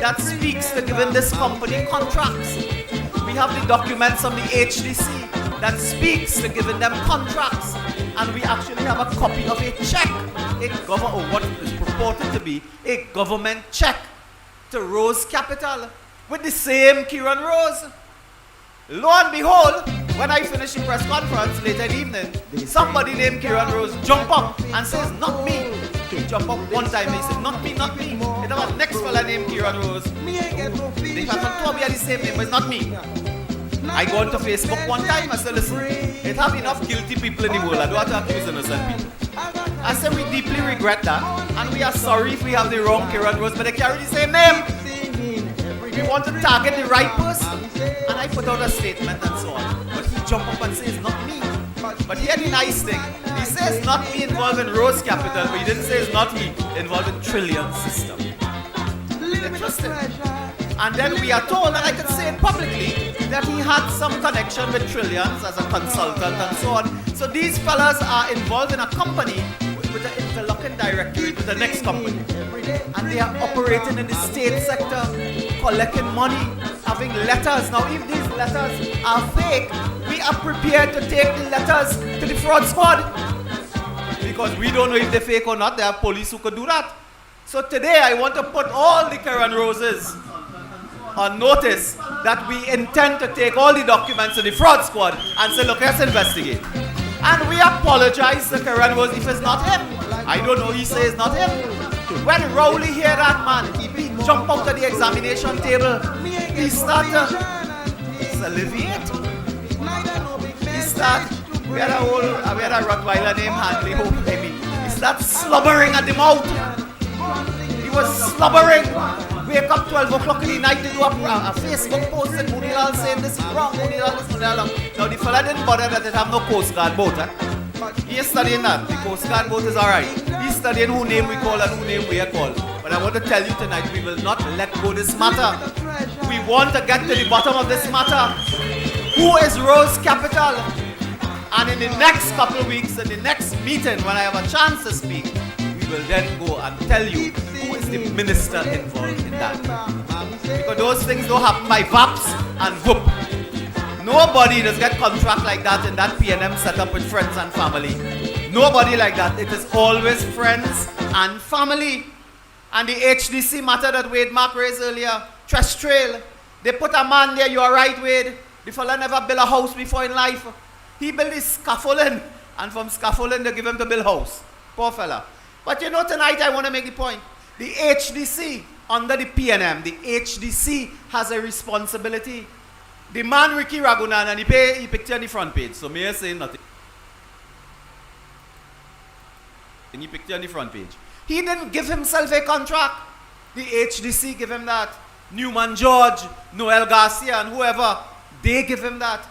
that speaks to giving this company contracts. We have the documents from the HDC that speaks to giving them contracts. And we actually have a copy of a check, or what is purported to be a government check to Rose Capital with the same Kieran Rose. Lo and behold, when I finish the press conference later in the evening, somebody named Kieran Rose jump up and says, not me. He jump up one time and he said, not me, not me. It was the next fella named Kieran Rose. They have told me the same name, but it's not me. I go onto Facebook one time, I said, listen, it have enough guilty people in the world. I don't have to accuse innocent people. I said, we deeply regret that, and we are sorry if we have the wrong Kieran Rose, but they carry the same name. We want to target the right person, and I put out a statement and so on. But he jumped up and says, not me. But here the nice thing, he says not me involved in Rose Capital, but he didn't say it's not me involved in Trillion System. Interesting. And then we are told, and I can say it publicly, that he had some connection with Trillions as a consultant and so on. So these fellas are involved in a company with an interlocking directory with the next company. And they are operating in the state sector, collecting money, having letters. Now, if these letters are fake, we are prepared to take the letters to the fraud squad. Because we don't know if they're fake or not. There are police who could do that. So today, I want to put all the Kieran Roses on notice that we intend to take all the documents to the fraud squad and say, look, let's investigate. And we apologize to Kieran Rose if it's not him. I don't know, he says not him. When Rowley hear that man, he jump out of the examination table. He start to salivate. He start, we had a Rottweiler named Handley, he start slobbering at the mouth. He was slobbering. Wake up 12 o'clock in the night to do a Facebook post and Munilal saying this is wrong, Munilal this, Munilal. Now the fella didn't bother that it have no Coast Guard boat. He is studying that. The Coast Guard boat is alright. He's studying who name we call and who name we are called. But I want to tell you tonight, we will not let go this matter. We want to get to the bottom of this matter. Who is Rose Capital? And in the next couple of weeks, in the next meeting, when I have a chance to speak, we will then go and tell you who is the minister involved in that. Because those things don't happen by VAPs and whoop. Nobody does get contract like that in that P&M setup with friends and family. Nobody like that. It is always friends and family. And the HDC matter that Wade Mark raised earlier, Trash Trail, they put a man there, you are right, Wade. The fella never built a house before in life. He built his scaffolding, and from scaffolding they give him to build house. Poor fella. But you know, tonight I want to make the point. The HDC, under the P&M, the HDC has a responsibility. The man Ricky Ragunan, and he picture on the front page, so may I say nothing. And he picture on the front page. He didn't give himself a contract. The HDC give him that. Newman George, Noel Garcia, and whoever, they give him that.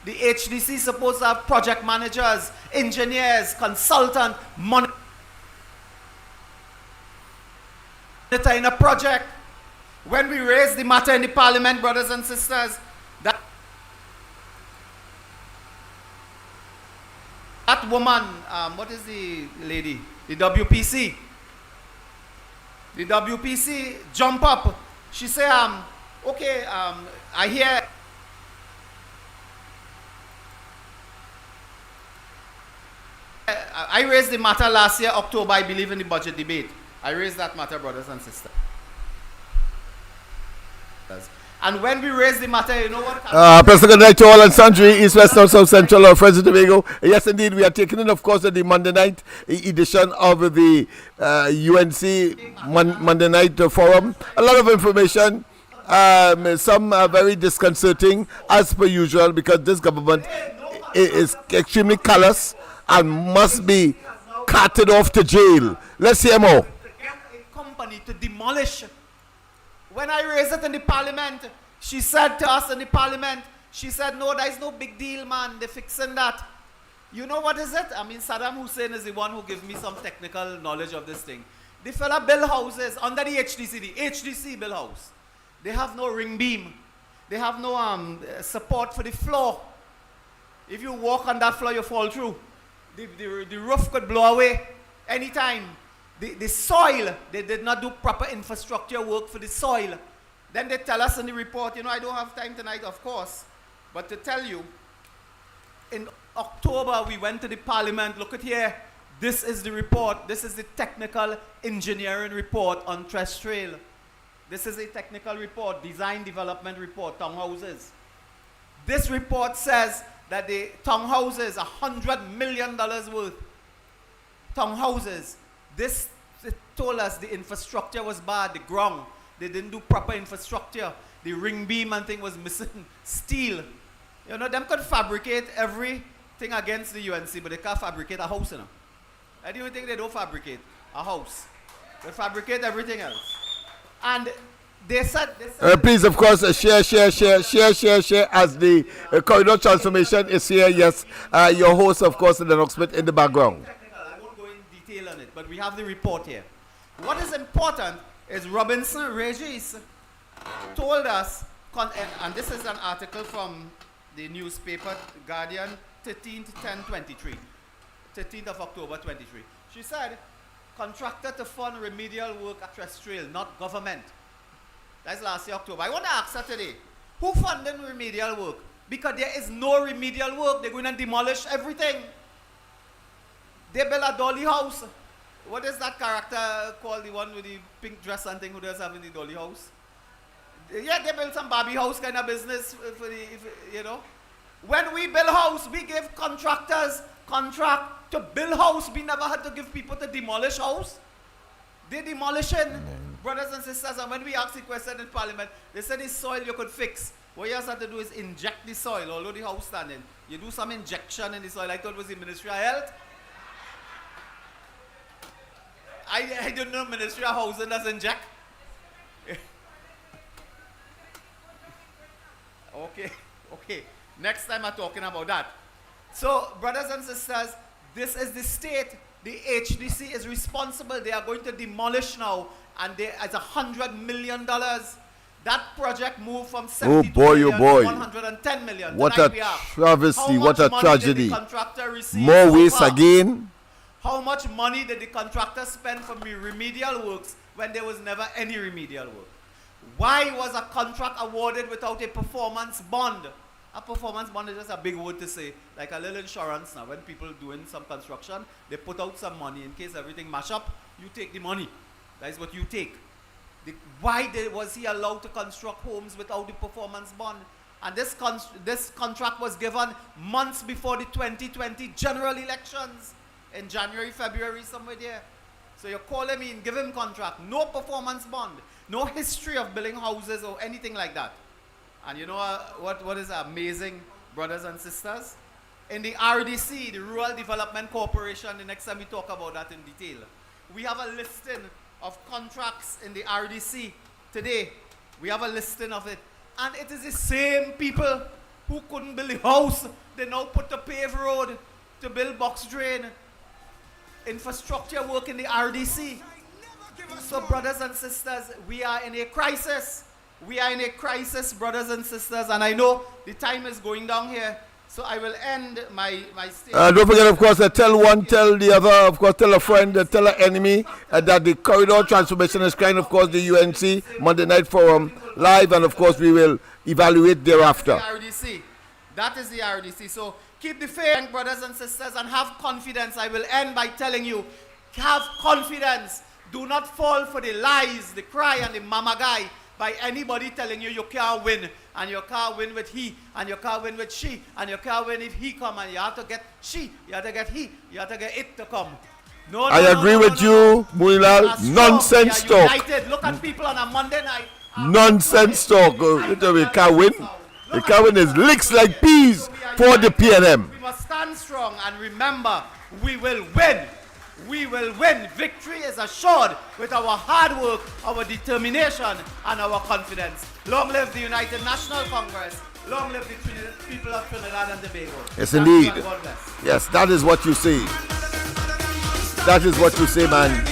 The HDC is supposed to have project managers, engineers, consultants, monitoring a project. When we raise the matter in the parliament, brothers and sisters, that woman, what is the lady? The WPC. The WPC jump up. She say, okay, I hear I raised the matter last year, October, I believe, in the budget debate. I raised that matter, brothers and sisters. And when we raised the matter, you know what? President, night to all and sundry, East, West, North, South, Central, or Friends of Tobago. Yes, indeed, we are taking in, of course, the Monday night edition of the UNC Monday night forum. A lot of information, some very disconcerting, as per usual, because this government is extremely callous and must be carted off to jail. Let's hear more. To get a company to demolish. When I raised it in the parliament, she said to us in the parliament, she said, no, there's no big deal, man. They're fixing that. You know what is it? I mean, Saddam Hussein is the one who gives me some technical knowledge of this thing. The fella build houses under the HDC. The HDC build house. They have no ring beam. They have no support for the floor. If you walk on that floor, you fall through. the roof could blow away anytime. The soil, they did not do proper infrastructure work for the soil. Then they tell us in the report, I don't have time tonight, of course, but to tell you, in October, we went to the parliament. Look at here. This is the report. This is the technical engineering report on Trail. This is a technical report, design development report, townhouses. This report says that the townhouses, $100 million worth, townhouses. This told us the infrastructure was bad, the ground. They didn't do proper infrastructure. The ring beam and thing was missing steel. Them could fabricate everything against the UNC, but they can't fabricate a house, I do think they don't fabricate a house. They fabricate everything else. And they said please, of course, share as the corridor transformation is here. Yes, your host, of course, in the announcement in the background. I won't go in detail on it, but we have the report here. What is important is Robinson Regis told us, and this is an article from the newspaper Guardian, 13/10/23, 13th of October 23. She said, contractor to fund remedial work at Trail, not government. That's last year, October. I want to ask her today, who funded remedial work? Because there is no remedial work. They're going to demolish everything. They built a dolly house. What is that character called, the one with the pink dress and thing who does have in the dolly house? Yeah, they built some Barbie house kind of business for the, When we build house, we give contractors contract to build house. We never had to give people to demolish house. They demolishing, brothers and sisters. And when we asked the question in parliament, they said the soil you could fix. What you have to do is inject the soil, although the house standing. You do some injection in the soil. I thought it was the Ministry of Health. I don't know Ministry of Housing does inject. Okay. Next time I'm talking about that. So, brothers and sisters, this is the state. The HDC is responsible. They are going to demolish now, and it's $100 million. That project moved from 70 to 110 million. What a travesty, what a tragedy. More waste again. How much money did the contractor spend for remedial works when there was never any remedial work? Why was a contract awarded without a performance bond? A performance bond is just a big word to say, like a little insurance now. When people doing some construction, they put out some money in case everything mash up, you take the money. That is what you take. Why was he allowed to construct homes without the performance bond? And this contract was given months before the 2020 general elections in January, February, somewhere there. So you call him in, give him contract, no performance bond, no history of building houses or anything like that. And you know what is amazing, brothers and sisters? In the RDC, the Rural Development Corporation, the next time we talk about that in detail, we have a listing of contracts in the RDC today. We have a listing of it. And it is the same people who couldn't build a house. They now put the paved road to build box drain. Infrastructure work in the RDC. So brothers and sisters, we are in a crisis. We are in a crisis, brothers and sisters, and I know the time is going down here, so I will end my statement. Don't forget, of course, tell one, tell the other, of course, tell a friend, tell an enemy that the corridor transformation is crying, of course, the UNC Monday Night Forum live, and of course, we will evaluate thereafter. That is the RDC. So keep the faith, brothers and sisters, and have confidence. I will end by telling you, have confidence. Do not fall for the lies, the cry, and the mama guy by anybody telling you can't win, and you can't win with he, and you can't win with she, and you can't win if he come, and you have to get she, you have to get he, you have to get it to come. No, I agree with you, Mulal. Nonsense talk. United. Look at people on a Monday night. Nonsense talk. We can't win. The can't win is licks like peas for the PNM. We must stand strong and remember, we will win. We will win. Victory is assured with our hard work, our determination, and our confidence. Long live the United National Congress. Long live the people of Trinidad and Tobago. Yes, indeed. Yes, that is what you say. That is what you say, man.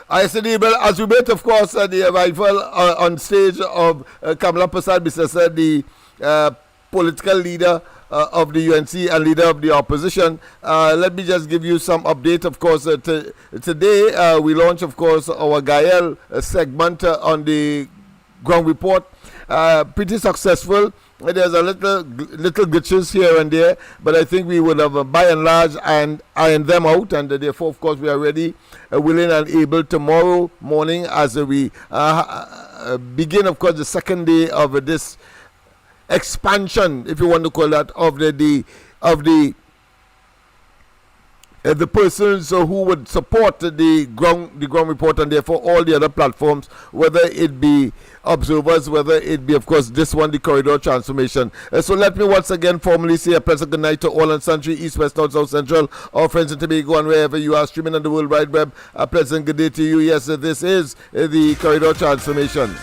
Yes, indeed. Well, as we wait, of course, the arrival on stage of Kamala Prasad Bisesa, the political leader of the UNC and leader of the opposition. Let me just give you some update. Of course, today we launch, of course, our Gael segment on the ground report. Pretty successful. There's a little glitches here and there, but I think we would have, by and large, and ironed them out, and therefore, of course, we are ready, willing, and able tomorrow morning as we begin, of course, the second day of this expansion, if you want to call that, of the persons who would support the ground report, and therefore all the other platforms, whether it be observers, whether it be, of course, this one, the corridor transformation. So let me once again formally say a pleasant good night to all and sundry, east, west, north, south, central, our friends in Tobago and wherever you are streaming on the World Wide Web. A pleasant good day to you. Yes, this is the corridor transformation.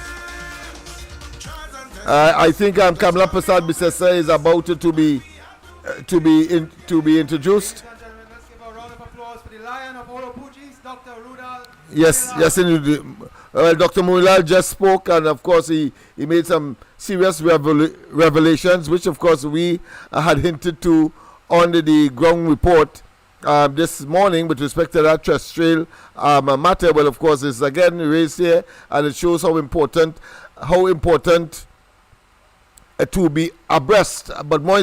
I think Kamala Prasad Bisesa is about to be introduced. Yes, indeed. Dr. Mulal just spoke, and of course he made some serious revelations, which of course we had hinted to on the ground report this morning with respect to that terrestrial matter. Well, of course, it's again raised here, and it shows how important to be abreast, but more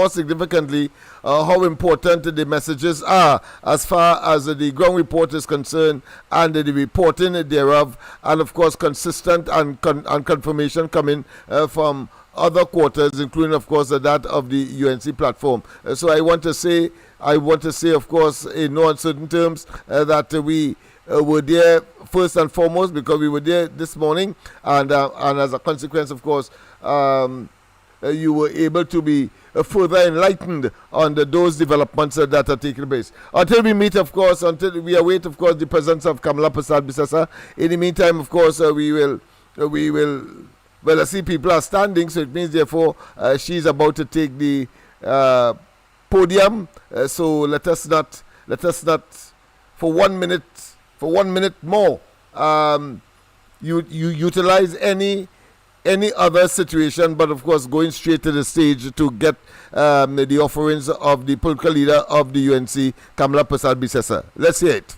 significantly, how important the messages are as far as the ground report is concerned, and the reporting thereof, and of course consistent and confirmation coming from other quarters, including of course that of the UNC platform. So I want to say, of course, in no uncertain terms, that we were there first and foremost because we were there this morning, and as a consequence, of course, you were able to be further enlightened on those developments that are taking place. Until we meet, of course, until we await, of course, the presence of Kamala Prasad Bisesa. In the meantime, of course, we will. Well, I see people are standing, so it means, therefore, she's about to take the podium. So let us not, for 1 minute more, you utilize any other situation, but of course going straight to the stage to get the offerings of the political leader of the UNC, Kamala Prasad Bisesa. Let's hear it.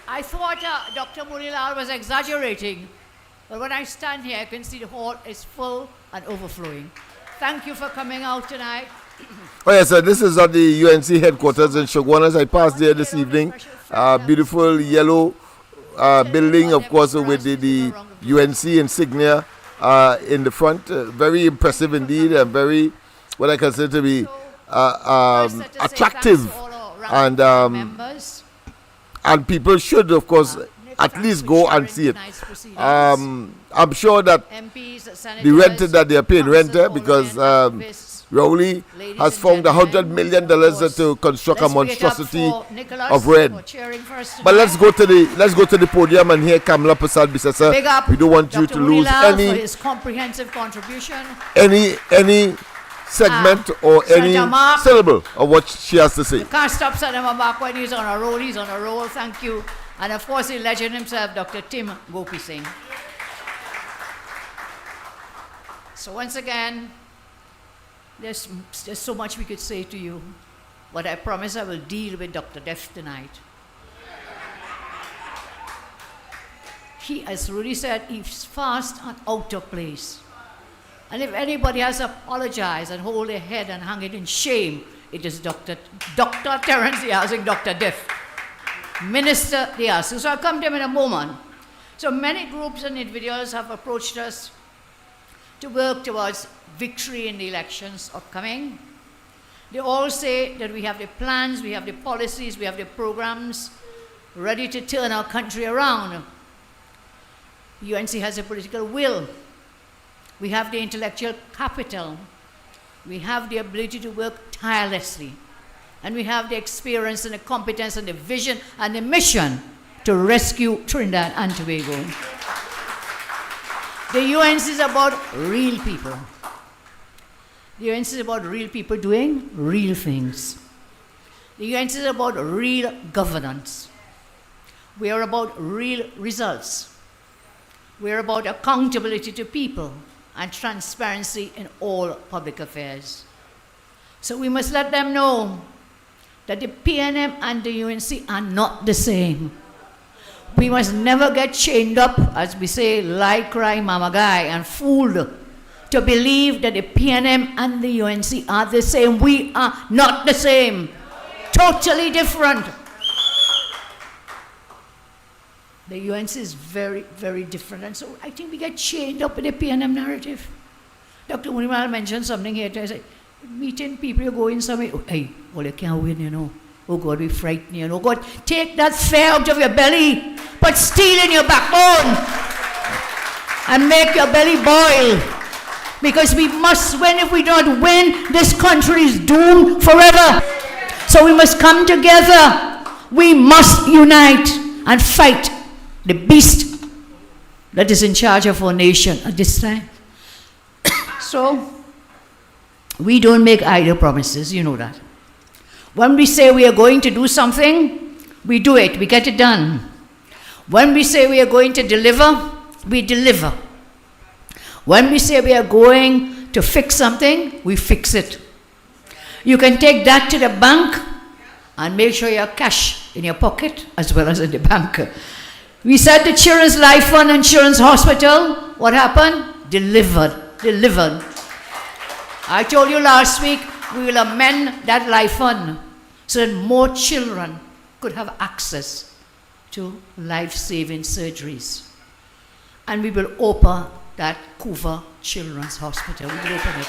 I thought Dr. Mulilal was exaggerating, but when I stand here, I can see the hall is full and overflowing. Thank you for coming out tonight. Oh yes, this is at the UNC headquarters in Shogwanas. I passed there this evening. Beautiful yellow building, of course, with the UNC insignia in the front. Very impressive indeed, and very, what I consider to be attractive, and people should, of course, at least go and see it. I'm sure that the rent that they are paying rent because Rowley has found $100 million to construct a monstrosity of rent. But let's go to the podium and hear Kamala Prasad Bisesa. We don't want you to lose any his comprehensive contribution, any segment or any syllable of what she has to say. You can't stop Senator Mark when he's on a roll. He's on a roll. Thank you. And of course, the legend himself, Dr. Tim Gopi Singh. So once again, there's so much we could say to you, but I promise I will deal with Dr. Def tonight. He, as Rudy said, he's fast and out of place. And if anybody has to apologize and hold their head and hang it in shame, it is Dr. Terence Diazing, Dr. Def, Minister Diaz. So I'll come to him in a moment. So many groups and individuals have approached us to work towards victory in the elections upcoming. They all say that we have the plans, we have the policies, we have the programs ready to turn our country around. UNC has a political will. We have the intellectual capital. We have the ability to work tirelessly. And we have the experience and the competence and the vision and the mission to rescue Trinidad and Tobago. The UNC is about real people. The UNC is about real people doing real things. The UNC is about real governance. We are about real results. We are about accountability to people and transparency in all public affairs. So we must let them know that the PNM and the UNC are not the same. We must never get chained up, as we say, lie, cry, mama guy, and fooled to believe that the PNM and the UNC are the same. We are not the same. Totally different. The UNC is very, very different. And so I think we get chained up with the PNM narrative. Dr. Munimal mentioned something here. I said, meeting people, you go in somewhere, oh, hey, well, you can't win, you know. Oh, God, we frighten you. Oh, God, take that fear out of your belly, put steel in your backbone, and make your belly boil. Because we must win. If we don't win, this country is doomed forever. So we must come together. We must unite and fight the beast that is in charge of our nation at this time. So, we don't make idle promises, you know that. When we say we are going to do something, we do it, we get it done. When we say we are going to deliver, we deliver. When we say we are going to fix something, we fix it. You can take that to the bank and make sure you have cash in your pocket as well as in the bank. We said the Children's Life Fund and Children's Hospital, what happened? Delivered. I told you last week, we will amend that life fund so that more children could have access to life-saving surgeries. And we will open that Couva Children's Hospital. We will open it.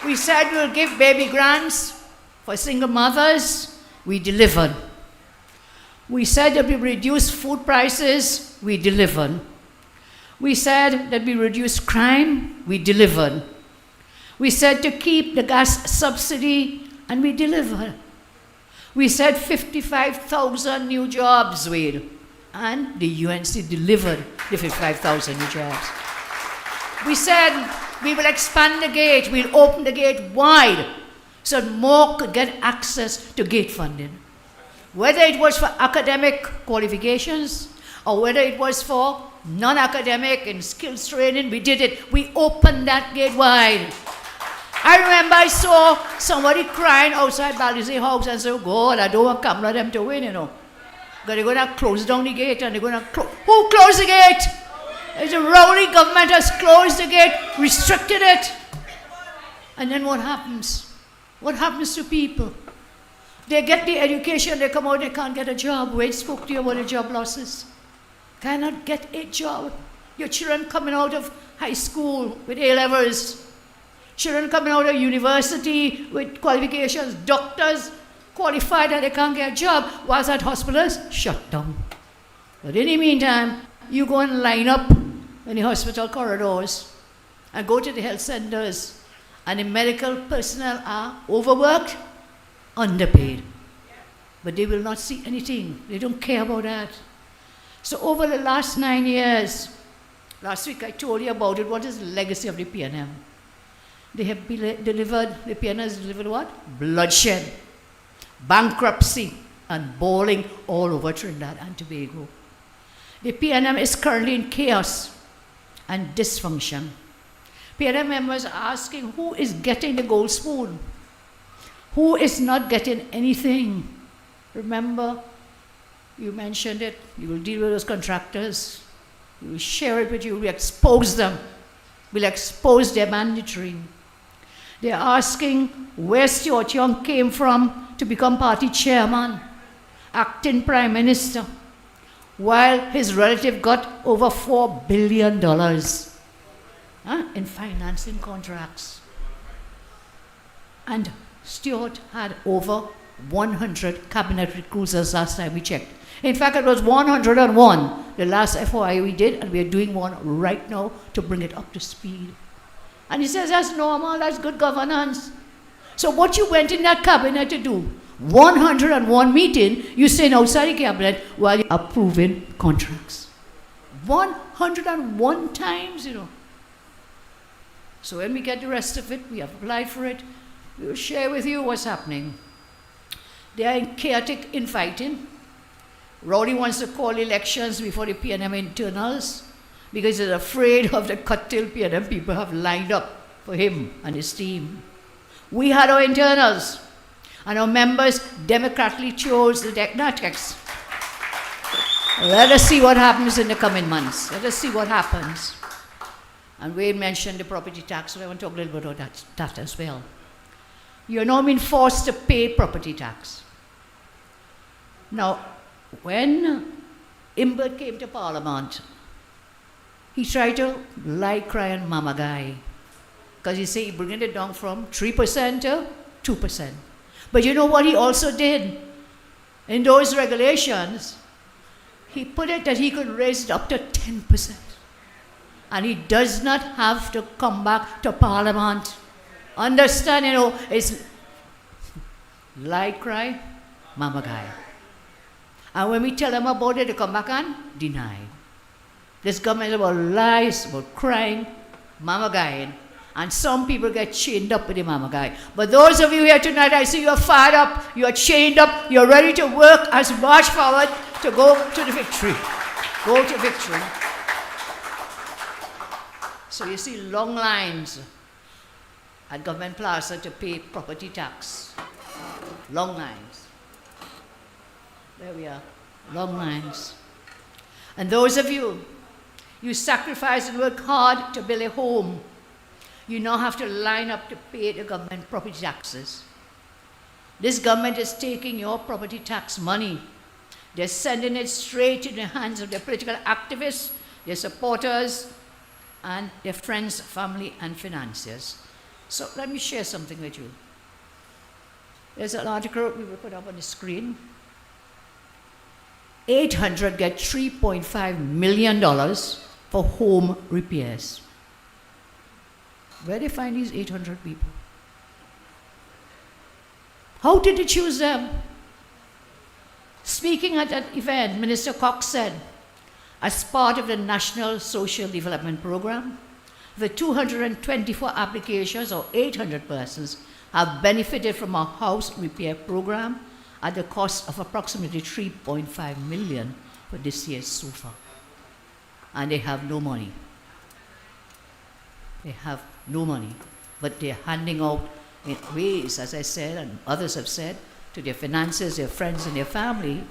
We said we'll give baby grants for single mothers. We delivered. We said that we reduce food prices. We delivered. We said that we reduce crime. We delivered. We said to keep the gas subsidy, and we delivered. We said 55,000 new jobs, Wade, and the UNC delivered the 55,000 new jobs. We said we will expand the gate, we'll open the gate wide so that more could get access to gate funding. Whether it was for academic qualifications or whether it was for non-academic and skills training, we did it. We opened that gate wide. I remember I saw somebody crying outside Balize House and said, oh God, I don't want Kamala them to win, you know. But they're going to close down the gate and they're going to close. Who closed the gate? The Rowley government has closed the gate, restricted it. And then what happens? What happens to people? They get the education, they come out, they can't get a job. Wade spoke to you about the job losses. Cannot get a job. Your children coming out of high school with A-levels. Children coming out of university with qualifications. Doctors qualified and they can't get a job. Whilst at hospitals, shut down. But in the meantime, you go and line up in the hospital corridors and go to the health centers, and the medical personnel are overworked, underpaid. But they will not see anything. They don't care about that. So over the last 9 years, last week I told you about it, what is the legacy of the PNM? They have delivered, the PNM has delivered what? Bloodshed, bankruptcy, and bawling all over Trinidad and Tobago. The PNM is currently in chaos and dysfunction. PNM members are asking who is getting the gold spoon? Who is not getting anything? Remember, you mentioned it, you will deal with those contractors, you will share it with you, we expose them, we'll expose their mandatory. They're asking where Stuart Young came from to become party chairman, acting prime minister, while his relative got over $4 billion in financing contracts. And Stuart had over 100 cabinet recruiters last time we checked. In fact, it was 101 the last FOI we did, and we are doing one right now to bring it up to speed. And he says, that's normal, that's good governance. So what you went in that cabinet to do, 101 meeting, you staying outside the cabinet while you're approving contracts. 101 times, So when we get the rest of it, we have applied for it, we will share with you what's happening. They are in chaotic infighting. Rowley wants to call elections before the PNM internals because he's afraid of the cut-tail PNM people have lined up for him and his team. We had our internals, and our members democratically chose the technatics. Let us see what happens in the coming months. Let us see what happens. And Wayne mentioned the property tax, so I want to talk a little bit about that as well. You're now being forced to pay property tax. Now, when Imbert came to Parliament, he tried to lie, cry, and mama guy. Because he said he bringing it down from 3% to 2%. But you know what he also did? In those regulations, he put it that he could raise it up to 10%. And he does not have to come back to Parliament. Understand, it's lie, cry, mama guy. And when we tell them about it, they come back and deny. This government is about lies, about crying, mama guy. And some people get chained up with the mama guy. But those of you here tonight, I see you're fired up, you're chained up, you're ready to work as we march forward to go to the victory. Go to victory. So you see long lines at Government Plaza to pay property tax. Long lines. There we are, long lines. And those of you, you sacrifice and work hard to build a home. You now have to line up to pay the government property taxes. This government is taking your property tax money. They're sending it straight in the hands of their political activists, their supporters, and their friends, family, and financiers. So let me share something with you. There's an article we will put up on the screen. 800 get $3.5 million for home repairs. Where do they find these 800 people? How did they choose them? Speaking at that event, Minister Cox said, as part of the National Social Development Program, the 224 applications, or 800 persons, have benefited from our house repair program at the cost of approximately $3.5 million for this year so far. And they have no money. They have no money. But they're handing out in ways, as I said, and others have said, to their finances, their friends, and their family.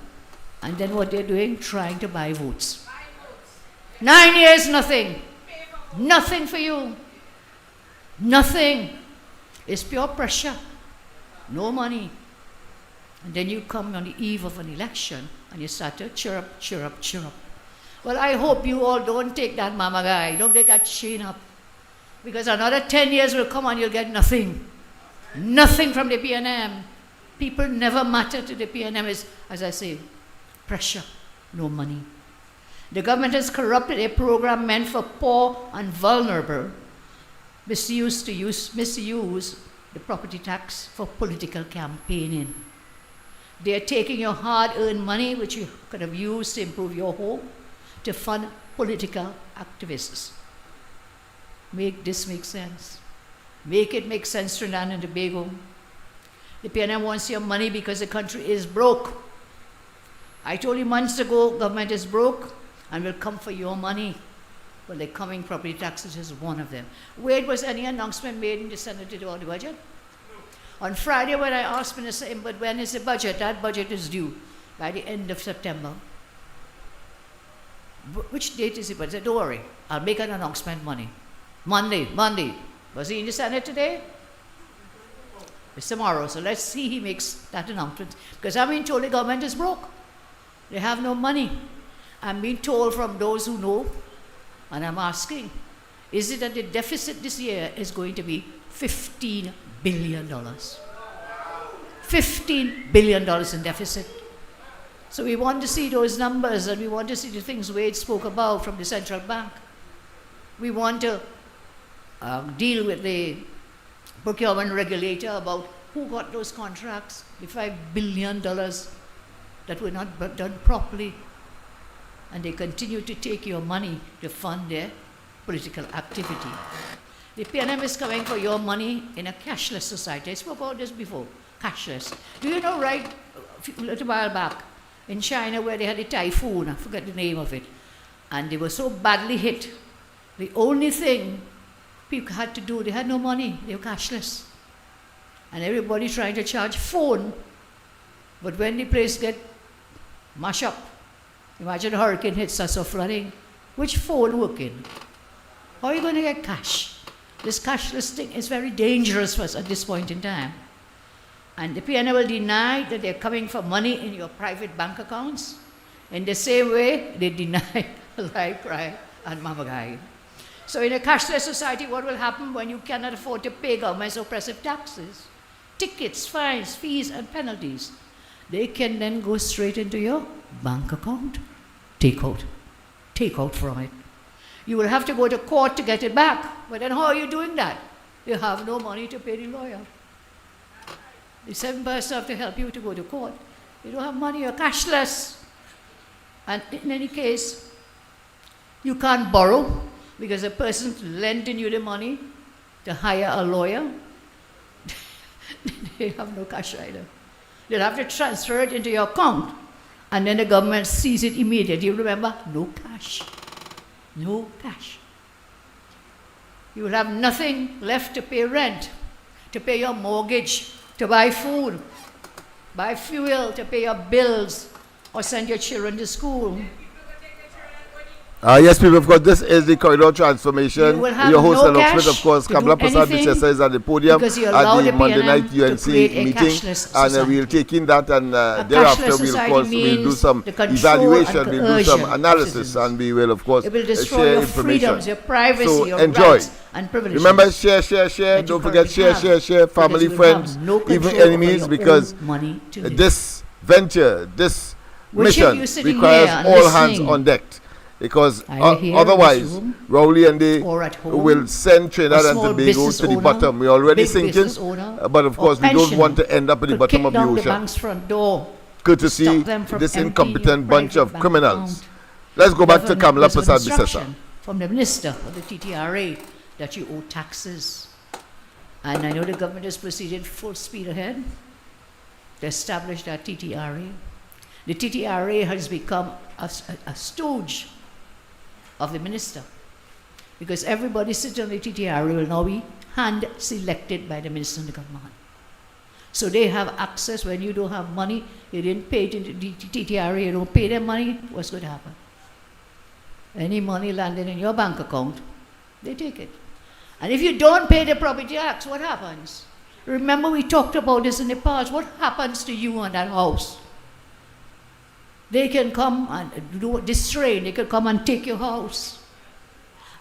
And then what they're doing? Trying to buy votes. 9 years, nothing. Nothing for you. Nothing. It's pure pressure. No money. And then you come on the eve of an election and you start to cheer up, cheer up, cheer up. Well, I hope you all don't take that mama guy. Don't take that chain up. Because another 10 years will come and you'll get nothing. Nothing from the PNM. People never matter to the PNM. Is, as I say, pressure, no money. The government has corrupted a program meant for poor and vulnerable, misuse the property tax for political campaigning. They are taking your hard-earned money, which you could have used to improve your home, to fund political activists. Make this make sense. Make it make sense, Trinidad and Tobago. The PNM wants your money because the country is broke. I told you months ago, government is broke and will come for your money. Well, the coming property taxes is one of them. Wait, was any announcement made in the Senate about the budget? On Friday, when I asked Minister Imbert, when is the budget? That budget is due by the end of September. Which date is it? But I said, don't worry, I'll make an announcement Monday. Was he in the Senate today? It's tomorrow, so let's see he makes that announcement. Because I'm being told the government is broke. They have no money. I'm being told from those who know, and I'm asking, is it that the deficit this year is going to be $15 billion. $15 billion in deficit. So we want to see those numbers, and we want to see the things Wade spoke about from the central bank. We want to deal with the procurement regulator about who got those contracts, the $5 billion that were not done properly, and they continue to take your money to fund their political activity. The PNM is coming for your money in a cashless society. I spoke about this before, cashless. Do you know, right, a little while back, in China where they had a typhoon, I forget the name of it, and they were so badly hit, the only thing people had to do, they had no money, they were cashless. And everybody trying to charge phone, but when the place get mash up, imagine a hurricane hits us or flooding, which phone working? How are you going to get cash? This cashless thing is very dangerous for us at this point in time. And the PNL will deny that they're coming for money in your private bank accounts in the same way they deny Lai Prai and Mamagai. So in a cashless society, what will happen when you cannot afford to pay government's oppressive taxes? Tickets, fines, fees, and penalties. They can then go straight into your bank account. Take out from it. You will have to go to court to get it back. But then how are you doing that? You have no money to pay the lawyer. The same person have to help you to go to court. You don't have money, you're cashless. And in any case, you can't borrow because the person's lending you the money to hire a lawyer. They have no cash either. They'll have to transfer it into your account, and then the government sees it immediately. You remember? No cash. No cash. You will have nothing left to pay rent, to pay your mortgage, to buy food, buy fuel, to pay your bills, or send your children to school. Yes, people, of course, this is the corridor transformation. Your host, no LENNOX, of course, Kamala Prasad Bissesa is at the podium at the Monday night UNC meeting, and we'll take in that, and thereafter we'll, of course, we'll do some evaluation, we'll do some analysis, and we will, of course, share your information. Freedoms, your privacy, so your enjoy. Rights and privileges. Remember, share. Don't forget, share. Family, friends, even enemies, because this venture, this mission requires all hands on deck. Because otherwise, Rowley and they will send Trinidad and Tobago to the bottom. We're already sinking, but of course, we don't want to end up at the bottom of the ocean. Courtesy this incompetent bunch of criminals. Let's go back to Kamala Prasad Bissesa. From the minister of the TTRA that you owe taxes. And I know the government has proceeded full speed ahead to establish that TTRA. The TTRA has become a stooge of the minister, because everybody sitting on the TTRA will now be hand-selected by the minister and the government. So they have access. When you don't have money, you didn't pay it into the TTRA, you don't pay them money, what's going to happen? Any money landing in your bank account, they take it. And if you don't pay the property tax, what happens? Remember, we talked about this in the past. What happens to you on that house? They can come and do this train, they can come and take your house.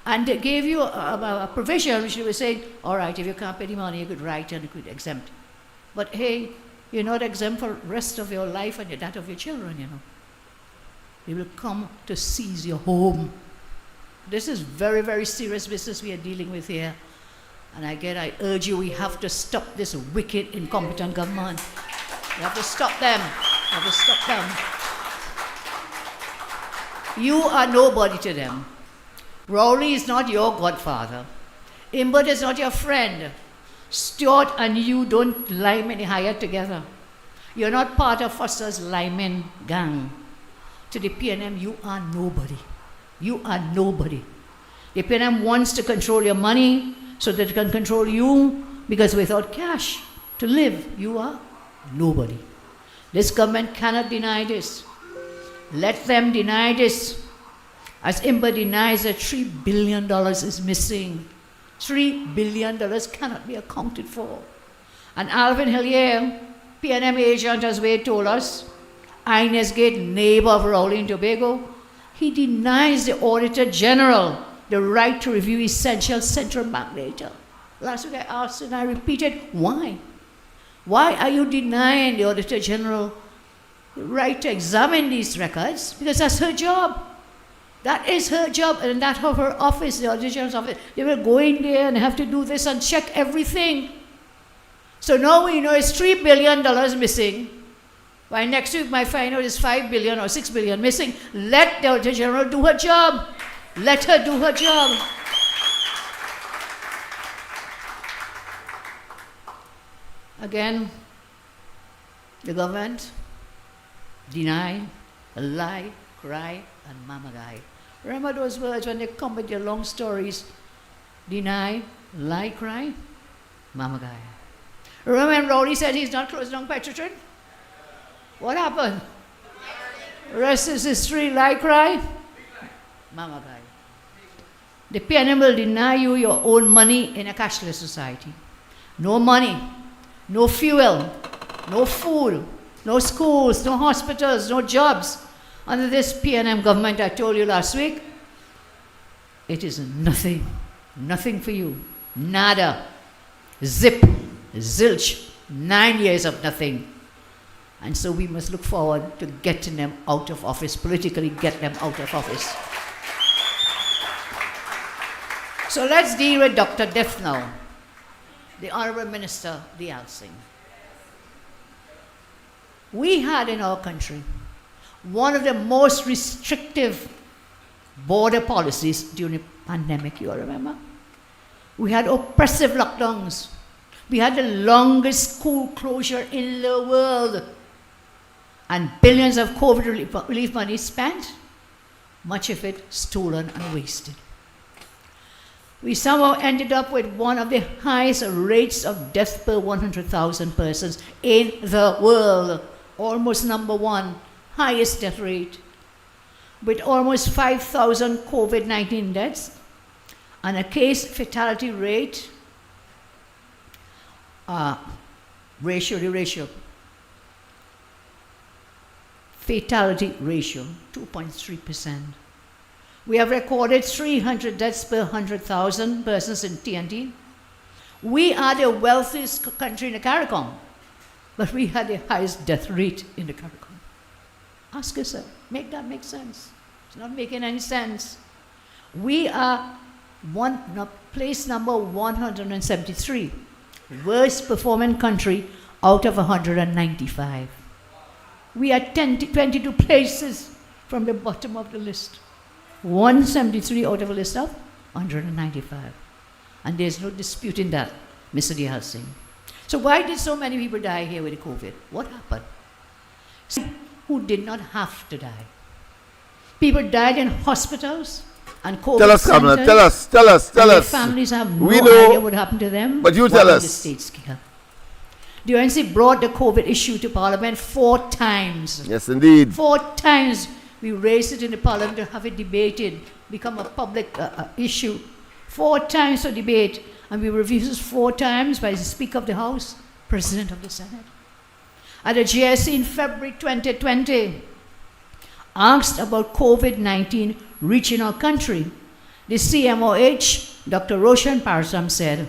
And they gave you a provision which they were saying, all right, if you can't pay the money, you could write and you could exempt. But hey, you're not exempt for the rest of your life and that of your children, you know. They will come to seize your home. This is very, very serious business we are dealing with here. And again, I urge you, we have to stop this wicked, incompetent government. We have to stop them. We have to stop them. You are nobody to them. Rowley is not your godfather. Imbert is not your friend. Stuart and you don't lime any higher together. You're not part of Foster's lineman gang. To the PNM, you are nobody. You are nobody. The PNM wants to control your money so that it can control you, because without cash to live, you are nobody. This government cannot deny this. Let them deny this. As Imber denies that $3 billion is missing. $3 billion cannot be accounted for. And Alvin Hillier, PNM agent, as Wade told us, Inez Gate, neighbor of Rowley and Tobago, he denies the Auditor General the right to review essential central bank data, Last week I asked and I repeated, why? Why are you denying the Auditor General the right to examine these records? Because that's her job. That is her job, and that's how her office, the Auditor General's office, they will go in there and have to do this and check everything. So now we know it's $3 billion missing. By next week, my find out is $5 billion or $6 billion missing. Let the Auditor General do her job. Let her do her job. Again, the government deny, lie, cry, and mama guy. Remember those words when they come with their long stories? Deny, lie, cry, mama guy. Remember when Rowley said he's not closing down Petrotrin? What happened? Rest is history, lie, cry, mama guy. The PNM will deny you your own money in a cashless society. No money, no fuel, no food, no schools, no hospitals, no jobs. Under this PNM government, I told you last week, it is nothing. Nothing for you. Nada. Zip. Zilch. 9 years of nothing. And so we must look forward to getting them out of office, politically get them out of office. So let's deal with Dr. Death now. The Honorable Minister, the Alsing. We had in our country one of the most restrictive border policies during the pandemic, you all remember? We had oppressive lockdowns. We had the longest school closure in the world. And billions of COVID relief money spent, much of it stolen and wasted. We somehow ended up with one of the highest rates of death per 100,000 persons in the world. Almost number one, highest death rate, with almost 5,000 COVID-19 deaths, and a case fatality rate, fatality ratio, 2.3%. We have recorded 300 deaths per 100,000 persons in TNT. We are the wealthiest country in the CARICOM, but we had the highest death rate in the CARICOM. Ask yourself, make that make sense? It's not making any sense. We are place number 173, worst performing country out of 195. We are 22 places from the bottom of the list. 173 out of a list of 195. And there's no disputing that, Mr. Dialsing. So why did so many people die here with the COVID? What happened? Who did not have to die. People died in hospitals and COVID Tell us, centers. Kamala, tell us. Their families have no We know, idea what happened to them. but you tell while us. The state scale. The UNC brought the COVID issue to Parliament 4 times. Yes, indeed. 4 times we raised it in the Parliament to have it debated, become a public issue. 4 times for debate, and we refused it 4 times by the Speaker of the House, President of the Senate. At the GSC in February 2020, asked about COVID-19 reaching our country, the CMOH, Dr. Roshan Parasam, said,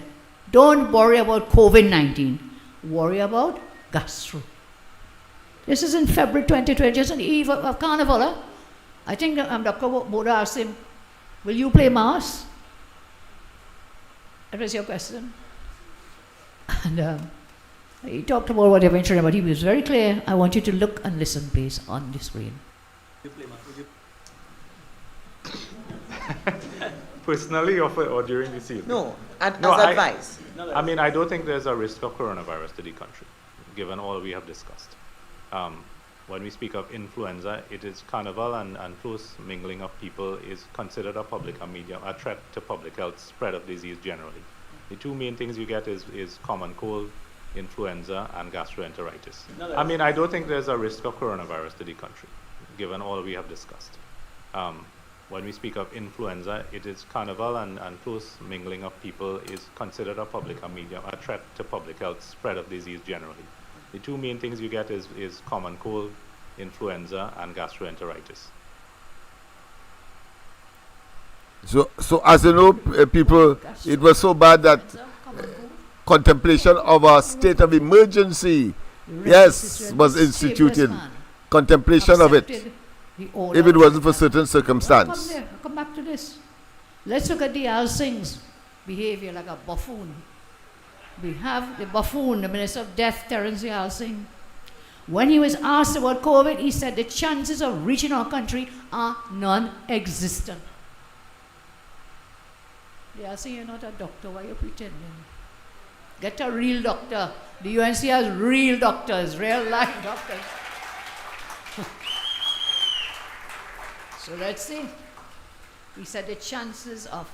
don't worry about COVID-19, worry about gastro. This is in February 2020, just on the eve of Carnival. Huh? I think Dr. Boda asked him, will you play Mass? That was your question. And he talked about what you're mentioning, but he was very clear. I want you to look and listen, please, on the screen. Personally or during the season? No, as advice. I mean, I don't think there's a risk of coronavirus to the country, given all we have discussed. When we speak of influenza, it is carnival and close mingling of people is considered a public and medium, a threat to public health, spread of disease generally. The 2 main things you get is common cold, influenza, and gastroenteritis. I mean, I don't think there's a risk of coronavirus to the country, given all we have discussed. When we speak of influenza, it is carnival and close mingling of people is considered a public and medium, a threat to public health, spread of disease generally. The 2 main things you get is common cold, influenza, and gastroenteritis. So as you know, people, it was so bad that contemplation of a state of emergency. Yes, was instituted. Contemplation of it. If it wasn't for certain circumstance. Come back to this. Let's look at the Alsing's behavior like a buffoon. We have the buffoon, the Minister of Death, Terence Alsing. When he was asked about COVID, he said the chances of reaching our country are non-existent. They are saying you're not a doctor, why are you pretending? Get a real doctor. The UNC has real doctors, real life doctors. So let's see. He said the chances of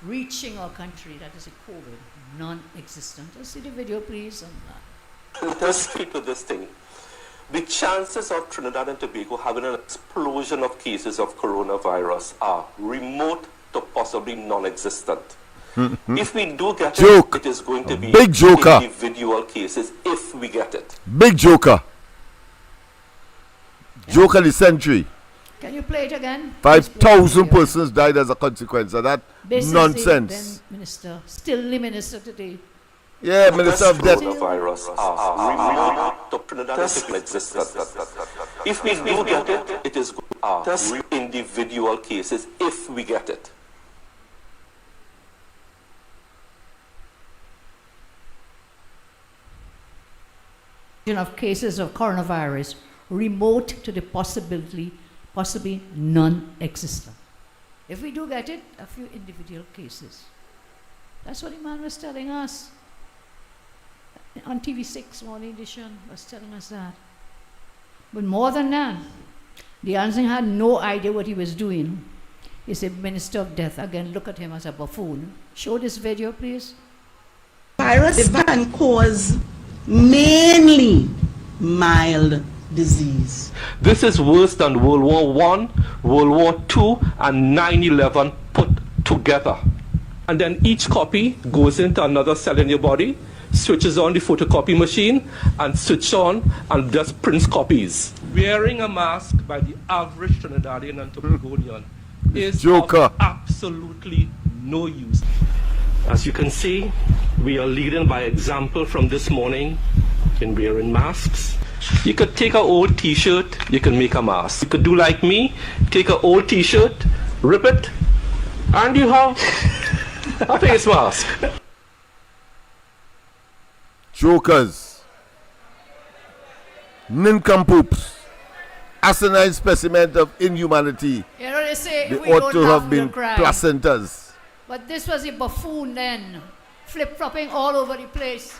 reaching our country, that is a COVID, non-existent. Let's see the video, please. Let's speak to this thing. The chances of Trinidad and Tobago having an explosion of cases of coronavirus are remote to possibly non-existent. If we do get it is going to be big joker. Individual cases if we get it. Big joker. Joker the century. Can you play it again? 5,000 persons died as a consequence of that nonsense. Minister, still the minister today. Yeah, Minister of Death. Coronavirus are remote to Trinidad and existent. If we do get it, it is individual cases if we get it. Of cases of coronavirus remote to the possibly non-existent. If we do get it, a few individual cases. That's what the man was telling us. On TV6 Morning Edition was telling us that. But more than that, the Ansing had no idea what he was doing. He's a Minister of Death. Again, look at him as a buffoon. Show this video, please. Virus can cause mainly mild disease. This is worse than World War I, World War II, and 9/11 put together. And then each copy goes into another cell in your body, switches on the photocopy machine, and switch on and just prints copies. Wearing a mask by the average Trinidadian and Tobagonian is of absolutely no use. As you can see, we are leading by example from this morning in wearing masks. You could take an old t-shirt, you can make a mask. You could do like me, take an old t-shirt, rip it, and you have a face mask. Jokers. Nincompoops. Asinine specimen of inhumanity. You know, they say they we ought don't to have been cry. placentas. But this was a buffoon then, flip-flopping all over the place.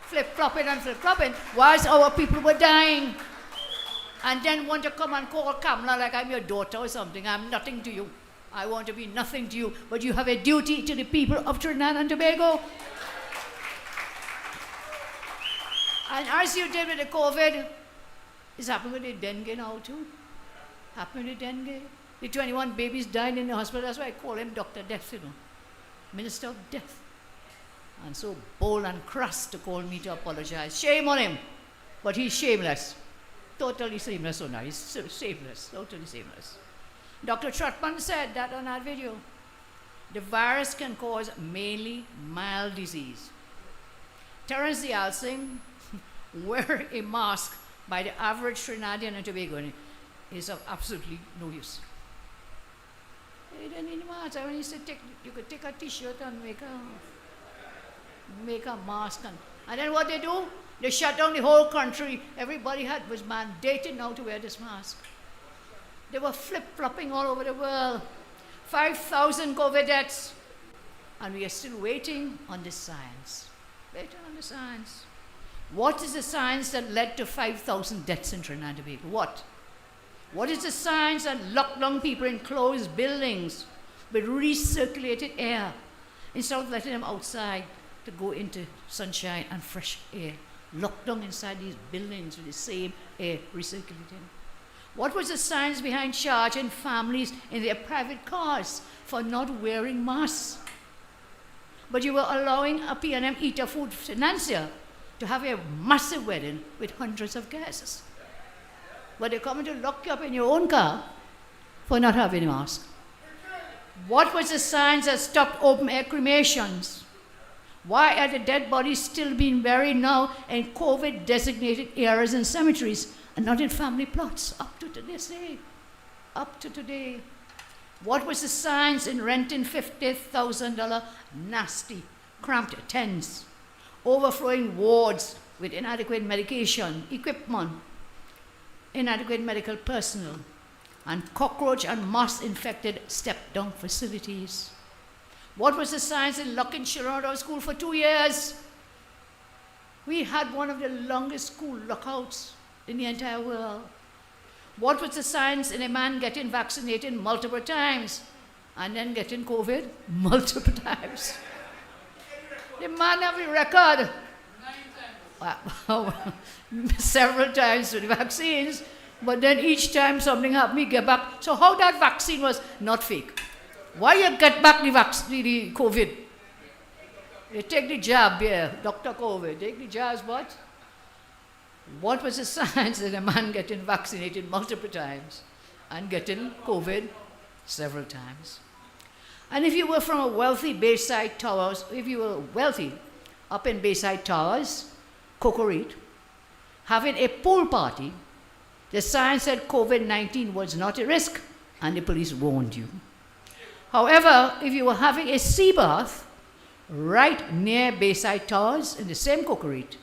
Flip-flopping and flip-flopping, whilst our people were dying. And then want to come and call Kamala like I'm your daughter or something. I'm nothing to you. I want to be nothing to you. But you have a duty to the people of Trinidad and Tobago. And as you did with the COVID, it's happening with the dengue now too. Happening with the dengue. The 21 babies died in the hospital. That's why I call him Dr. Death, you know. Minister of Death. And so bold and crass to call me to apologize. Shame on him. But he's shameless. Totally shameless, or not. He's shameless. Totally shameless. Dr. Trotman said that on that video. The virus can cause mainly mild disease. Terence Alsing wear a mask by the average Trinidadian and Tobagoan is of absolutely no use. They didn't need mask. When you said you could take a t-shirt and make a mask. And then what they do? They shut down the whole country. Everybody was mandated now to wear this mask. They were flip-flopping all over the world. 5,000 COVID deaths. And we are still waiting on the science. Waiting on the science. What is the science that led to 5,000 deaths in Trinidad and Tobago? What? What is the science that locked down people in closed buildings with recirculated air instead of letting them outside to go into sunshine and fresh air? Locked down inside these buildings with the same air recirculating. What was the science behind charging families in their private cars for not wearing masks? But you were allowing a P&M Eater Food financier to have a massive wedding with hundreds of guests. But they're coming to lock you up in your own car for not having a mask. What was the science that stopped open air cremations? Why are the dead bodies still being buried now in COVID-designated areas and cemeteries and not in family plots up to this day? Up to today. What was the science in renting $50,000 nasty, cramped tents, overflowing wards with inadequate medication, equipment, inadequate medical personnel, and cockroach and moss-infected step-down facilities? What was the science in locking children out of school for 2 years? We had one of the longest school lockouts in the entire world. What was the science in a man getting vaccinated multiple times and then getting COVID multiple times? The man have a record. 9 times. Several times with vaccines, but then each time something happened, he get back. So how that vaccine was not fake? Why you get back the COVID? You take the jab, yeah, Dr. COVID, take the jabs, what? What was the science in a man getting vaccinated multiple times and getting COVID several times? And if you were from a wealthy Bayside Towers, if you were wealthy up in Bayside Towers, Cocorit, having a pool party, the science said COVID-19 was not a risk and the police warned you. However, if you were having a sea bath right near Bayside Towers in the same Cocorit,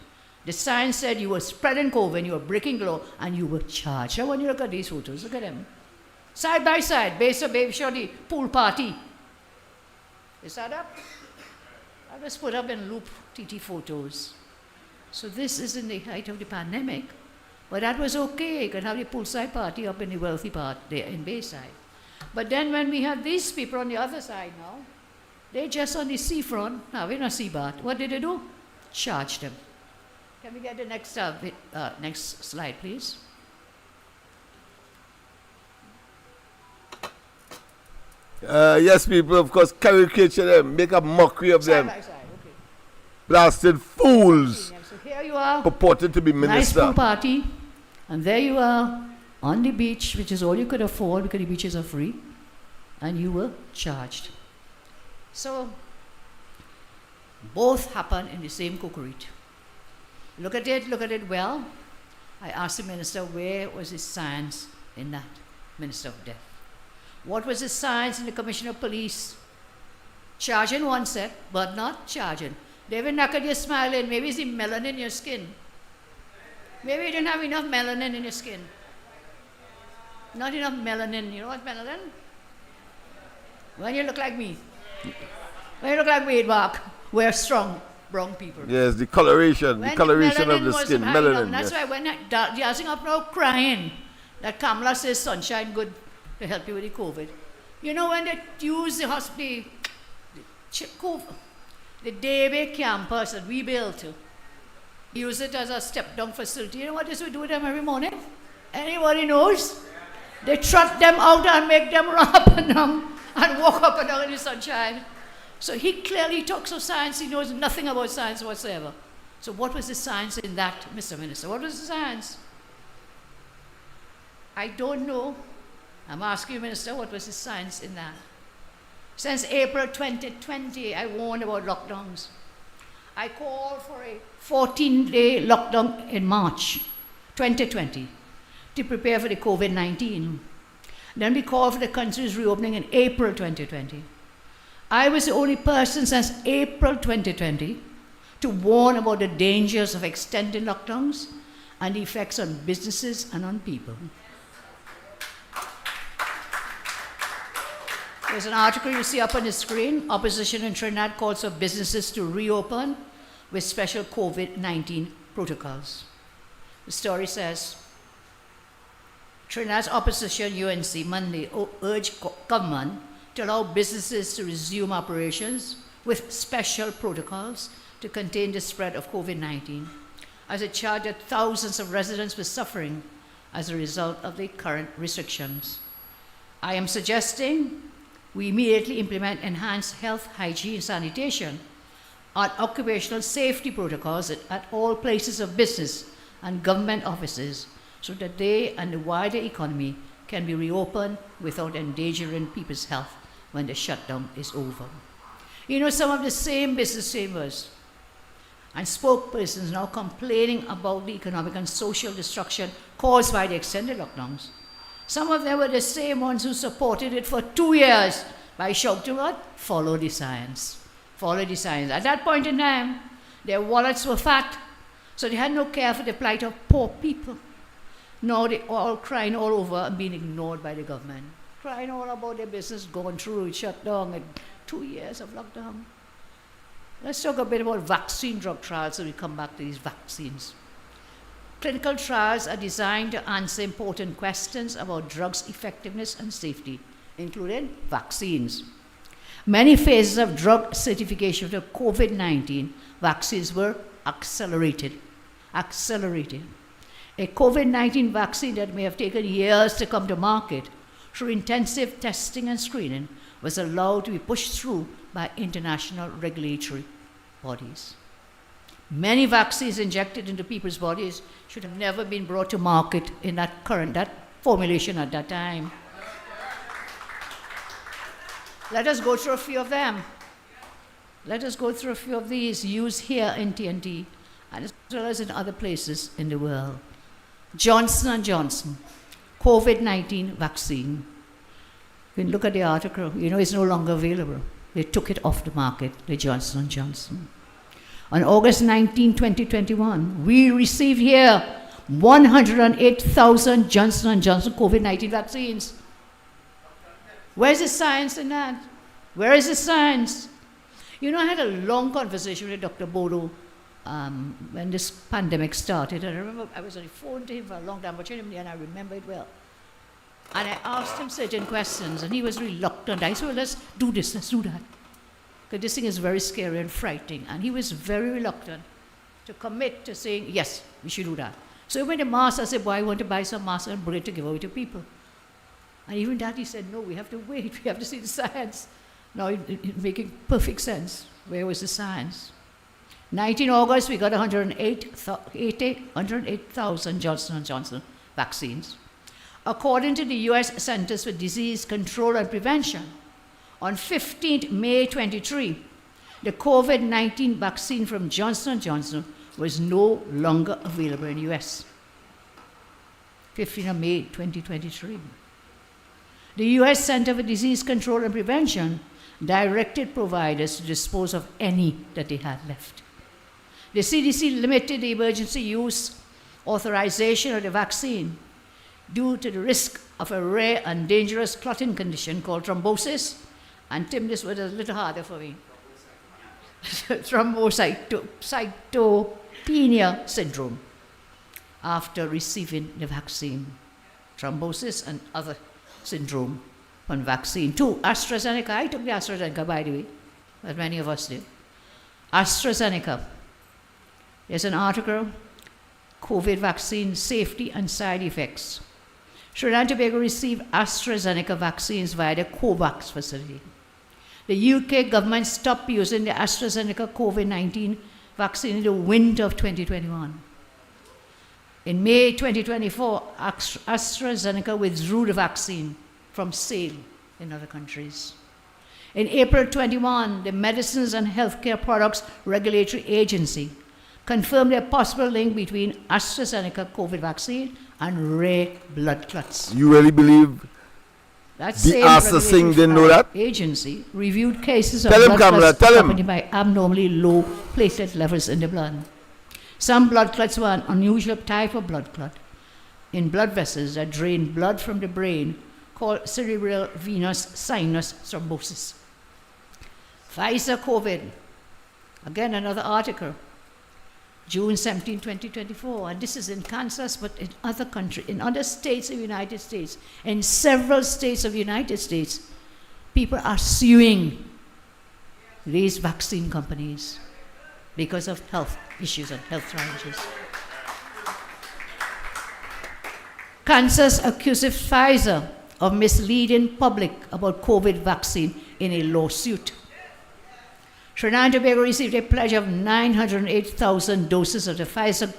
the sign said you were spreading COVID, you were breaking the law, and you were charged. Now when you look at these photos, look at them. Side by side, Bayside Baby Shoddy pool party. Is that up? I just put up in loop TT photos. So this is in the height of the pandemic, but that was okay. You could have the poolside party up in the wealthy part there in Bayside. But then when we have these people on the other side now, they're just on the seafront having a sea bath. What did they do? Charge them. Can we get the next slide, please? Yes, people, of course, caricature them, make a mockery of them. Side by side, okay. Blasted fools, So here you are, purported to be nice minister. pool party, and there you are on the beach, which is all you could afford because the beaches are free, and you were charged. So both happen in the same Cocorit. Look at it well. I asked the minister, where was the science in that? Minister of Death. What was the science in the Commissioner of Police? Charging one set, but not charging. David Nackard, you're smiling. Maybe it's the melanin in your skin. Maybe you didn't have enough melanin in your skin. Not enough melanin. You know what melanin? When you look like me. When you look like Wade Mark, we're strong, brown people. Yes, the coloration of the skin, melanin. That's why when dancing up now crying that Kamala says sunshine good to help you with the COVID. You know when they use the hospital, the Daybay campus that we built, use it as a step-down facility. You know what this would do with them every morning? Anybody knows? They trot them out and make them run up and down and walk up and down in the sunshine. So he clearly talks of science. He knows nothing about science whatsoever. So what was the science in that, Mr. Minister? What was the science? I don't know. I'm asking you, Minister, what was the science in that? Since April 2020, I warned about lockdowns. I called for a 14-day lockdown in March 2020 to prepare for the COVID-19. Then we called for the country's reopening in April 2020. I was the only person since April 2020 to warn about the dangers of extended lockdowns and the effects on businesses and on people. There's an article you see up on the screen. Opposition in Trinidad calls for businesses to reopen with special COVID-19 protocols. The story says, Trinidad's opposition, UNC, Monday urged government to allow businesses to resume operations with special protocols to contain the spread of COVID-19, as it charged that thousands of residents were suffering as a result of the current restrictions. I am suggesting we immediately implement enhanced health, hygiene, and sanitation and occupational safety protocols at all places of business and government offices so that they and the wider economy can be reopened without endangering people's health when the shutdown is over. You know, some of the same business chambers and spokespersons now complaining about the economic and social destruction caused by the extended lockdowns. Some of them were the same ones who supported it for 2 years by shouting what? Follow the science. Follow the science. At that point in time, their wallets were fat, so they had no care for the plight of poor people. Now they all crying all over and being ignored by the government. Crying all about their business going through, shut down, and 2 years of lockdown. Let's talk a bit about vaccine drug trials so we come back to these vaccines. Clinical trials are designed to answer important questions about drugs' effectiveness and safety, including vaccines. Many phases of drug certification for COVID-19 vaccines were accelerated. A COVID-19 vaccine that may have taken years to come to market through intensive testing and screening was allowed to be pushed through by international regulatory bodies. Many vaccines injected into people's bodies should have never been brought to market in that formulation at that time. Let us go through a few of them. Let us go through a few of these used here in TNT and as well as in other places in the world. Johnson & Johnson, COVID-19 vaccine. You can look at the article, you know it's no longer available. They took it off the market, the Johnson & Johnson. On August 19, 2021, we received here 108,000 Johnson & Johnson COVID-19 vaccines. Where's the science in that? Where is the science? You know, I had a long conversation with Dr. Bodo when this pandemic started. And I remember I was on the phone to him for a long time, watching him, and I remember it well. And I asked him certain questions, and he was reluctant. I said, well, let's do this, let's do that. Because this thing is very scary and frightening. And he was very reluctant to commit to saying, yes, we should do that. So he went to masks. I said, boy, I want to buy some masks and bring it to give away to people. And even that, he said, no, we have to wait. We have to see the science. Now, it's making perfect sense. Where was the science? 19 August, we got 108,000 Johnson & Johnson vaccines. According to the U.S. Centers for Disease Control and Prevention, on 15th May 23, the COVID-19 vaccine from Johnson & Johnson was no longer available in the U.S. 15th of May 2023. The U.S. Center for Disease Control and Prevention directed providers to dispose of any that they had left. The CDC limited the emergency use authorization of the vaccine due to the risk of a rare and dangerous clotting condition called thrombosis. And Tim, this was a little harder for me. Thrombocytopenia syndrome after receiving the vaccine. Thrombosis and other syndrome on vaccine. 2, AstraZeneca. I took the AstraZeneca, by the way, as many of us did. AstraZeneca. There's an article, COVID vaccine safety and side effects. Trinidad and Tobago received AstraZeneca vaccines via the COVAX facility. The UK government stopped using the AstraZeneca COVID-19 vaccine in the winter of 2021. In May 2024, AstraZeneca withdrew the vaccine from sale in other countries. In April 21, the Medicines and Healthcare Products Regulatory Agency confirmed a possible link between AstraZeneca COVID vaccine and rare blood clots. You really believe that the same assassin didn't know that? Agency reviewed cases of Tell him, blood Kamala, clots tell him. accompanied by abnormally low platelet levels in the blood. Some blood clots were an unusual type of blood clot in blood vessels that drain blood from the brain called cerebral venous sinus thrombosis. Pfizer COVID, again another article, June 17, 2024, and this is in Kansas, but in other countries, in other states of the United States, in several states of the United States, people are suing these vaccine companies because of health issues and health challenges. Kansas accuses Pfizer of misleading public about COVID vaccine in a lawsuit. Trinidad and Tobago received a pledge of 908,000 doses of the Pfizer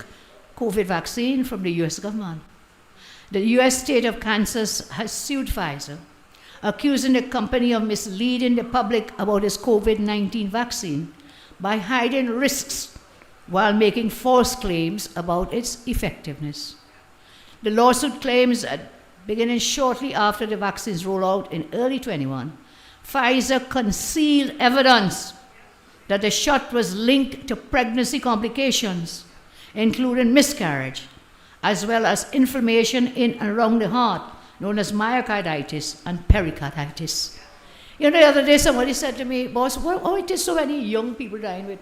COVID vaccine from the U.S. government. The U.S. state of Kansas has sued Pfizer, accusing the company of misleading the public about its COVID-19 vaccine by hiding risks while making false claims about its effectiveness. The lawsuit claims that beginning shortly after the vaccine's rollout in early 21, Pfizer concealed evidence that the shot was linked to pregnancy complications, including miscarriage, as well as inflammation in and around the heart, known as myocarditis and pericarditis. You know, the other day somebody said to me, boss, why it is so many young people dying with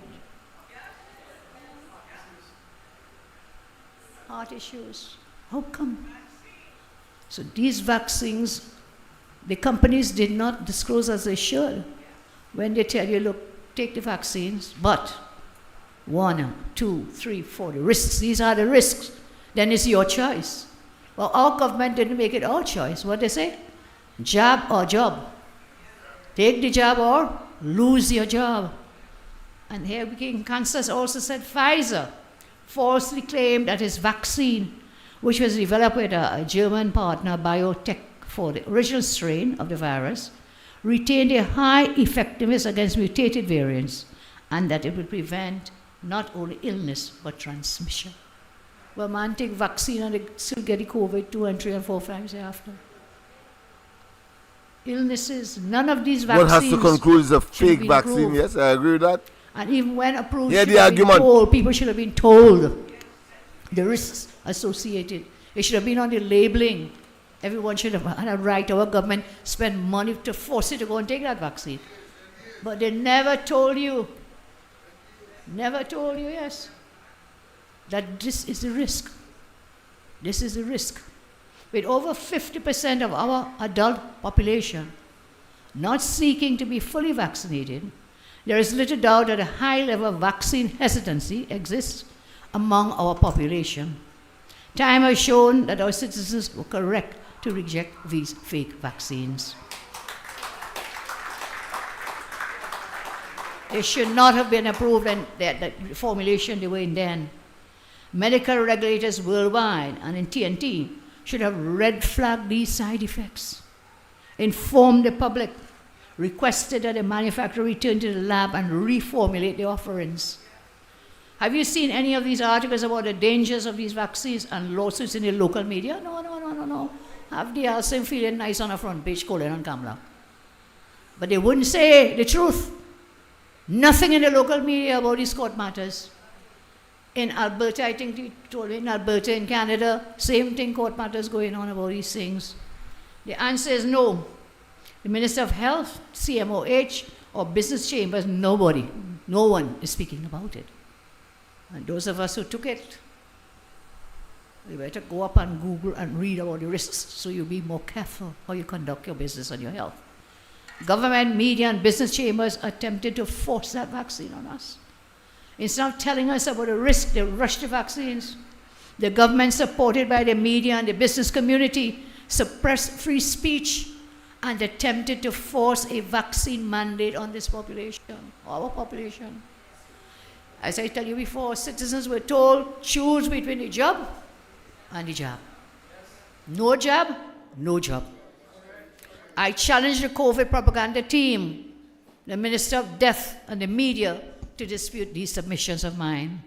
heart issues? How come? So these vaccines, the companies did not disclose as they should when they tell you, look, take the vaccines, but 1, 2, 3, 4, the risks, these are the risks, then it's your choice. Well, our government didn't make it our choice. What they say? Jab or job. Take the jab or lose your job. And here King Kansas also said Pfizer falsely claimed that his vaccine, which was developed with a German partner, biotech, for the original strain of the virus, retained a high effectiveness against mutated variants, and that it would prevent not only illness, but transmission. Well, man take vaccine and they still get the COVID 2 and 3 and 4 times after. Illnesses, none of these vaccines. One has to conclude it's a fake vaccine, approved. Yes, I agree with that. And even when approved, The argument. People should have been told the risks associated. It should have been on the labeling. Everyone should have had a right. Our government spent money to force you to go and take that vaccine. But they never told you, yes, that this is the risk. This is the risk. With over 50% of our adult population not seeking to be fully vaccinated, there is little doubt that a high level of vaccine hesitancy exists among our population. Time has shown that our citizens were correct to reject these fake vaccines. They should not have been approved in the formulation they were in then. Medical regulators worldwide and in TNT should have red flagged these side effects, informed the public, requested that the manufacturer return to the lab and reformulate the offerings. Have you seen any of these articles about the dangers of these vaccines and lawsuits in the local media? No. Have the same feeling nice on the front page, Colin and Kamla. But they wouldn't say the truth. Nothing in the local media about these court matters. In Alberta, I think you told me, in Alberta, in Canada, same thing, court matters going on about these things. The answer is no. The Minister of Health, CMOH, or business chambers, nobody, no one is speaking about it. And those of us who took it, we better go up and Google and read about the risks so you'll be more careful how you conduct your business and your health. Government, media, and business chambers attempted to force that vaccine on us. Instead of telling us about the risk, they rushed the vaccines. The government, supported by the media and the business community, suppressed free speech and attempted to force a vaccine mandate on this population, our population. As I tell you before, citizens were told, choose between the job and the jab. No jab, no job. I challenge the COVID propaganda team, the Minister of Death, and the media to dispute these submissions of mine.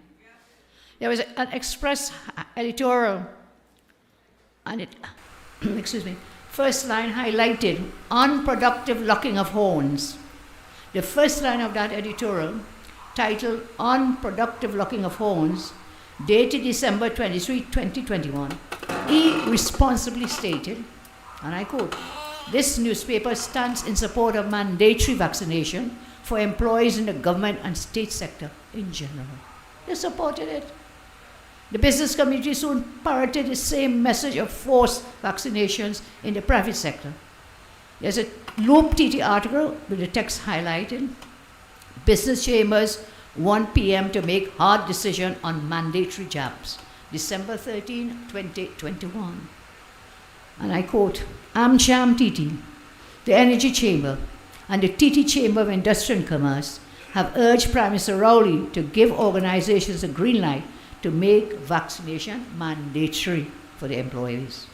There was an Express editorial, and it, first line highlighted unproductive locking of horns. The first line of that editorial, titled Unproductive Locking of Horns, dated December 23, 2021, irresponsibly stated, and I quote, "This newspaper stands in support of mandatory vaccination for employees in the government and state sector in general." They supported it. The business community soon parroted the same message of forced vaccinations in the private sector. There's a Loop TT article with the text highlighted. Business chambers, 1 p.m. to make hard decision on mandatory jabs, December 13, 2021. And I quote, AmCham TT, the Energy Chamber, and the TT Chamber of Industry and Commerce have urged Prime Minister Rowley to give organizations a green light to make vaccination mandatory for the employees.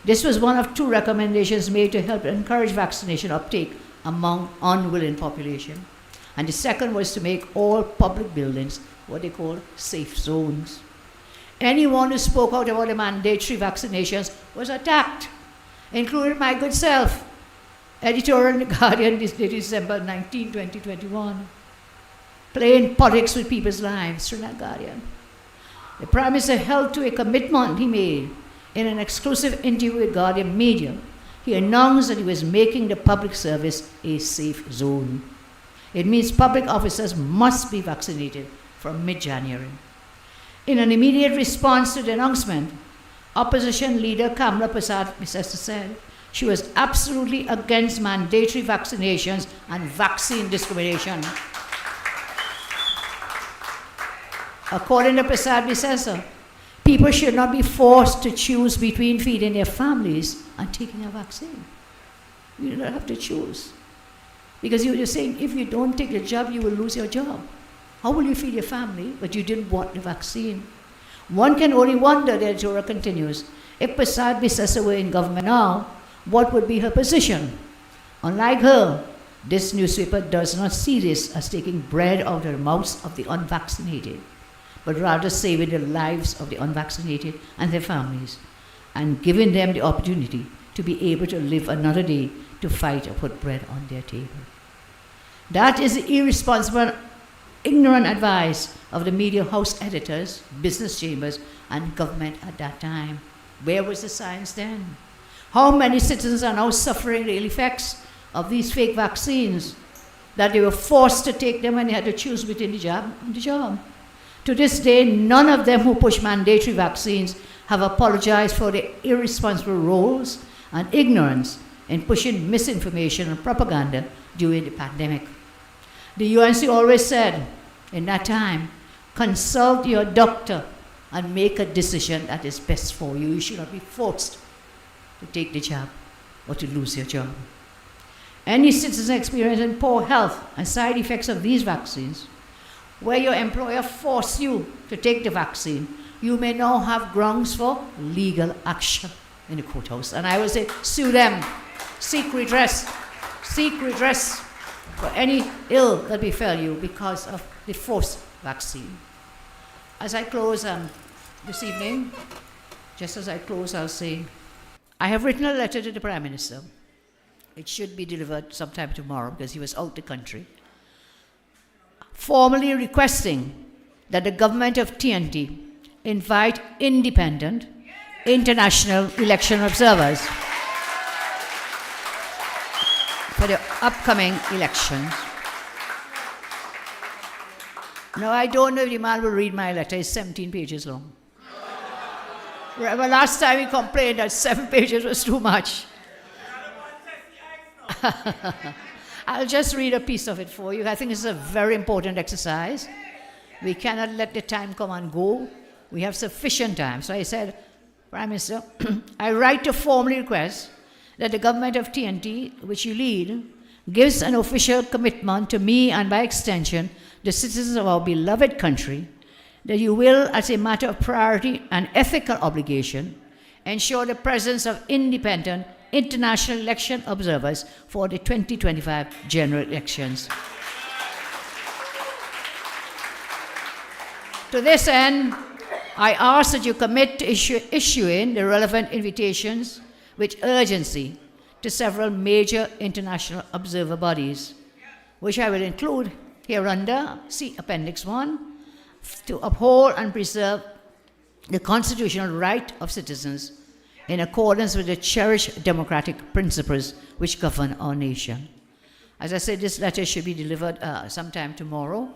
This was one of 2 recommendations made to help encourage vaccination uptake among unwilling population. And the second was to make all public buildings what they call safe zones. Anyone who spoke out about the mandatory vaccinations was attacked, including my good self. Editorial in The Guardian, December 19, 2021. Playing politics with people's lives, through that Guardian. The Prime Minister held to a commitment he made in an exclusive interview with Guardian Media. He announced that he was making the public service a safe zone. It means public officers must be vaccinated from mid-January. In an immediate response to the announcement, opposition leader Kamala Persad-Bissessar said she was absolutely against mandatory vaccinations and vaccine discrimination. According to Persad-Bissessar, people should not be forced to choose between feeding their families and taking a vaccine. You don't have to choose. Because you're saying if you don't take the jab, you will lose your job. How will you feed your family, but you didn't want the vaccine? One can only wonder, the editorial continues, if Persad-Bissessar were in government now, what would be her position? Unlike her, this newspaper does not see this as taking bread out of the mouths of the unvaccinated, but rather saving the lives of the unvaccinated and their families, and giving them the opportunity to be able to live another day to fight or put bread on their table. That is the irresponsible, ignorant advice of the media house editors, business chambers, and government at that time. Where was the science then? How many citizens are now suffering the ill effects of these fake vaccines, that they were forced to take them and they had to choose between the jab and the job? To this day, none of them who push mandatory vaccines have apologized for their irresponsible roles and ignorance in pushing misinformation and propaganda during the pandemic. The UNC always said in that time, consult your doctor and make a decision that is best for you. You should not be forced to take the jab or to lose your job. Any citizen experiencing poor health and side effects of these vaccines, where your employer forced you to take the vaccine, you may now have grounds for legal action in the courthouse. And I will say, sue them, seek redress for any ill that befell you because of the forced vaccine. As I close this evening, just as I close, I'll say, I have written a letter to the Prime Minister. It should be delivered sometime tomorrow because he was out the country, formally requesting that the government of TNT invite independent international election observers for the upcoming elections. Now, I don't know if the man will read my letter. It's 17 pages long. Remember last time he complained that 7 pages was too much. I'll just read a piece of it for you. I think it's a very important exercise. We cannot let the time come and go. We have sufficient time. So I said, Prime Minister, I write to formally request that the government of TNT, which you lead, gives an official commitment to me and by extension the citizens of our beloved country that you will, as a matter of priority and ethical obligation, ensure the presence of independent international election observers for the 2025 general elections. To this end, I ask that you commit to issuing the relevant invitations with urgency to several major international observer bodies, which I will include hereunder, see Appendix 1, to uphold and preserve the constitutional right of citizens in accordance with the cherished democratic principles which govern our nation. As I said, this letter should be delivered sometime tomorrow,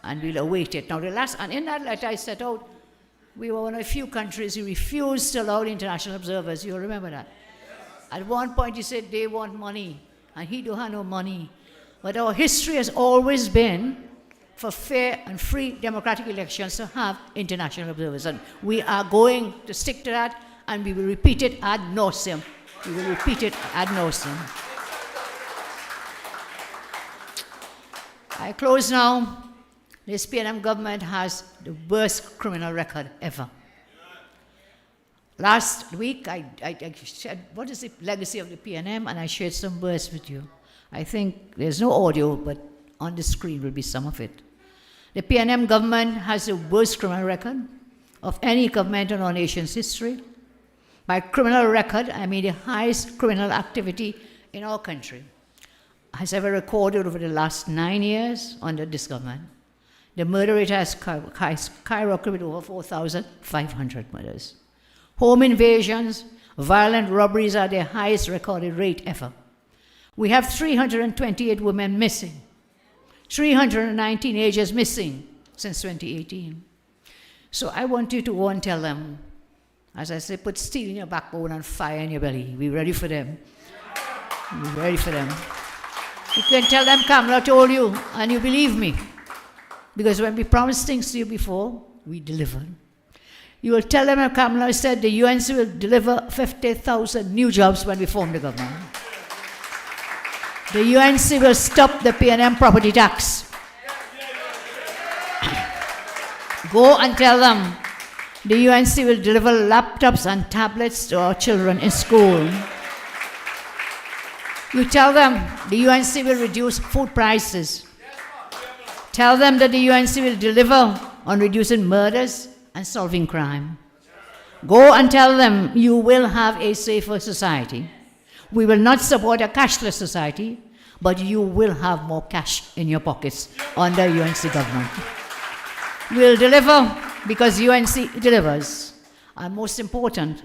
and we'll await it. Now, and in that letter I set out, we were one of the few countries who refused to allow the international observers. You remember that? At one point he said they want money, and he don't have no money. But our history has always been for fair and free democratic elections to have international observers. And we are going to stick to that, and we will repeat it ad nauseum. We will repeat it ad nauseum. I close now. This PNM government has the worst criminal record ever. Last week, I shared, what is the legacy of the PNM, and I shared some words with you. I think there's no audio, but on the screen will be some of it. The PNM government has the worst criminal record of any government in our nation's history. By criminal record, I mean the highest criminal activity in our country has ever recorded over the last 9 years under this government. The murder rate has skyrocketed with over 4,500 murders. Home invasions, violent robberies are their highest recorded rate ever. We have 328 women missing, 319 teenagers missing since 2018. So I want you to go and tell them, as I say, put steel in your backbone and fire in your belly. We're ready for them. We're ready for them. You can tell them, Kamala told you, and you believe me. Because when we promised things to you before, we delivered. You will tell them, Kamala said, the UNC will deliver 50,000 new jobs when we form the government. The UNC will stop the PNM property tax. Go and tell them the UNC will deliver laptops and tablets to our children in school. You tell them the UNC will reduce food prices. Tell them that the UNC will deliver on reducing murders and solving crime. Go and tell them you will have a safer society. We will not support a cashless society, but you will have more cash in your pockets under UNC government. We'll deliver because UNC delivers. And most important,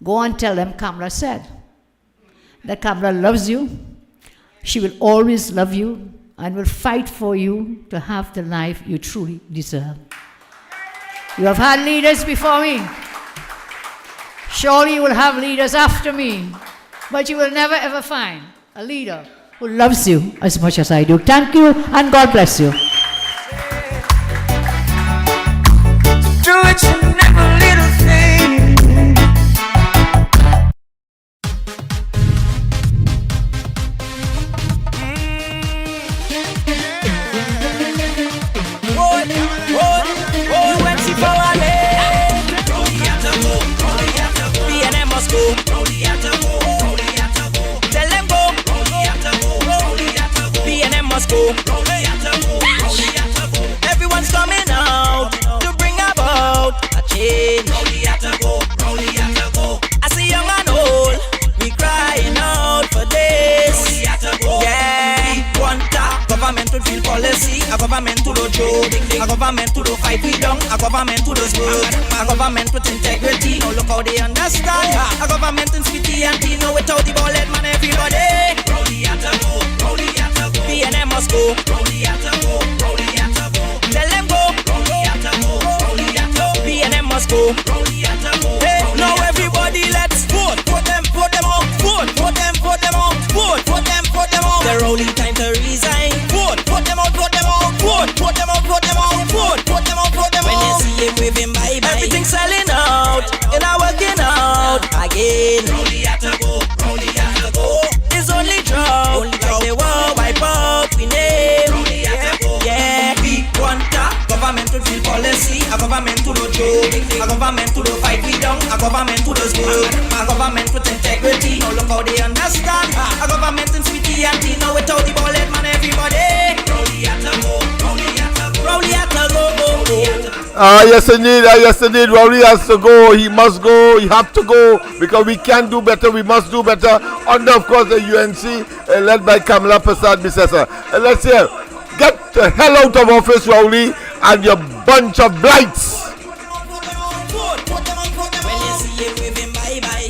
go and tell them Kamala said that Kamala loves you. She will always love you and will fight for you to have the life you truly deserve. You have had leaders before me. Surely you will have leaders after me. But you will never ever find a leader who loves you as much as I do. Thank you and God bless you. Do it, you never little thing. UNC power PNM must go. Tell them go. PNM must go. Everyone's coming out to bring about a change. I see young and old, we crying out for this. Yeah, want a government to feel policy, a government to do joke, a government to do fight we down, a government to do good, a government with integrity. Now look how they understand. A government in sweetie and tea, no without the bullet man everybody. PNM must go. Tell them go. PNM must go. Hey, now everybody let's vote. Put them out. Vote. Put them out. Vote. Put them out. The rolling time to resign. Vote. Put them out. Vote. Put them out. Vote. When you see him waving bye bye, everything's selling out. It's not working out again. It's only drop. They will wipe out we name. Yeah. We want a government to feel policy, a government to do joke, a government to do fight we down, a government to do good, a government with integrity. Now look how they understand. A government in sweetie and tea, now without the bullet man everybody. Rowley had to go. Yes indeed, Rowley has to go, he must go, he has to go, because we can do better, we must do better, under of course the UNC, led by Kamala Persad-Bissessar. Let's hear, get the hell out of office, Rowley, and your bunch of blights. When you see him waving bye bye.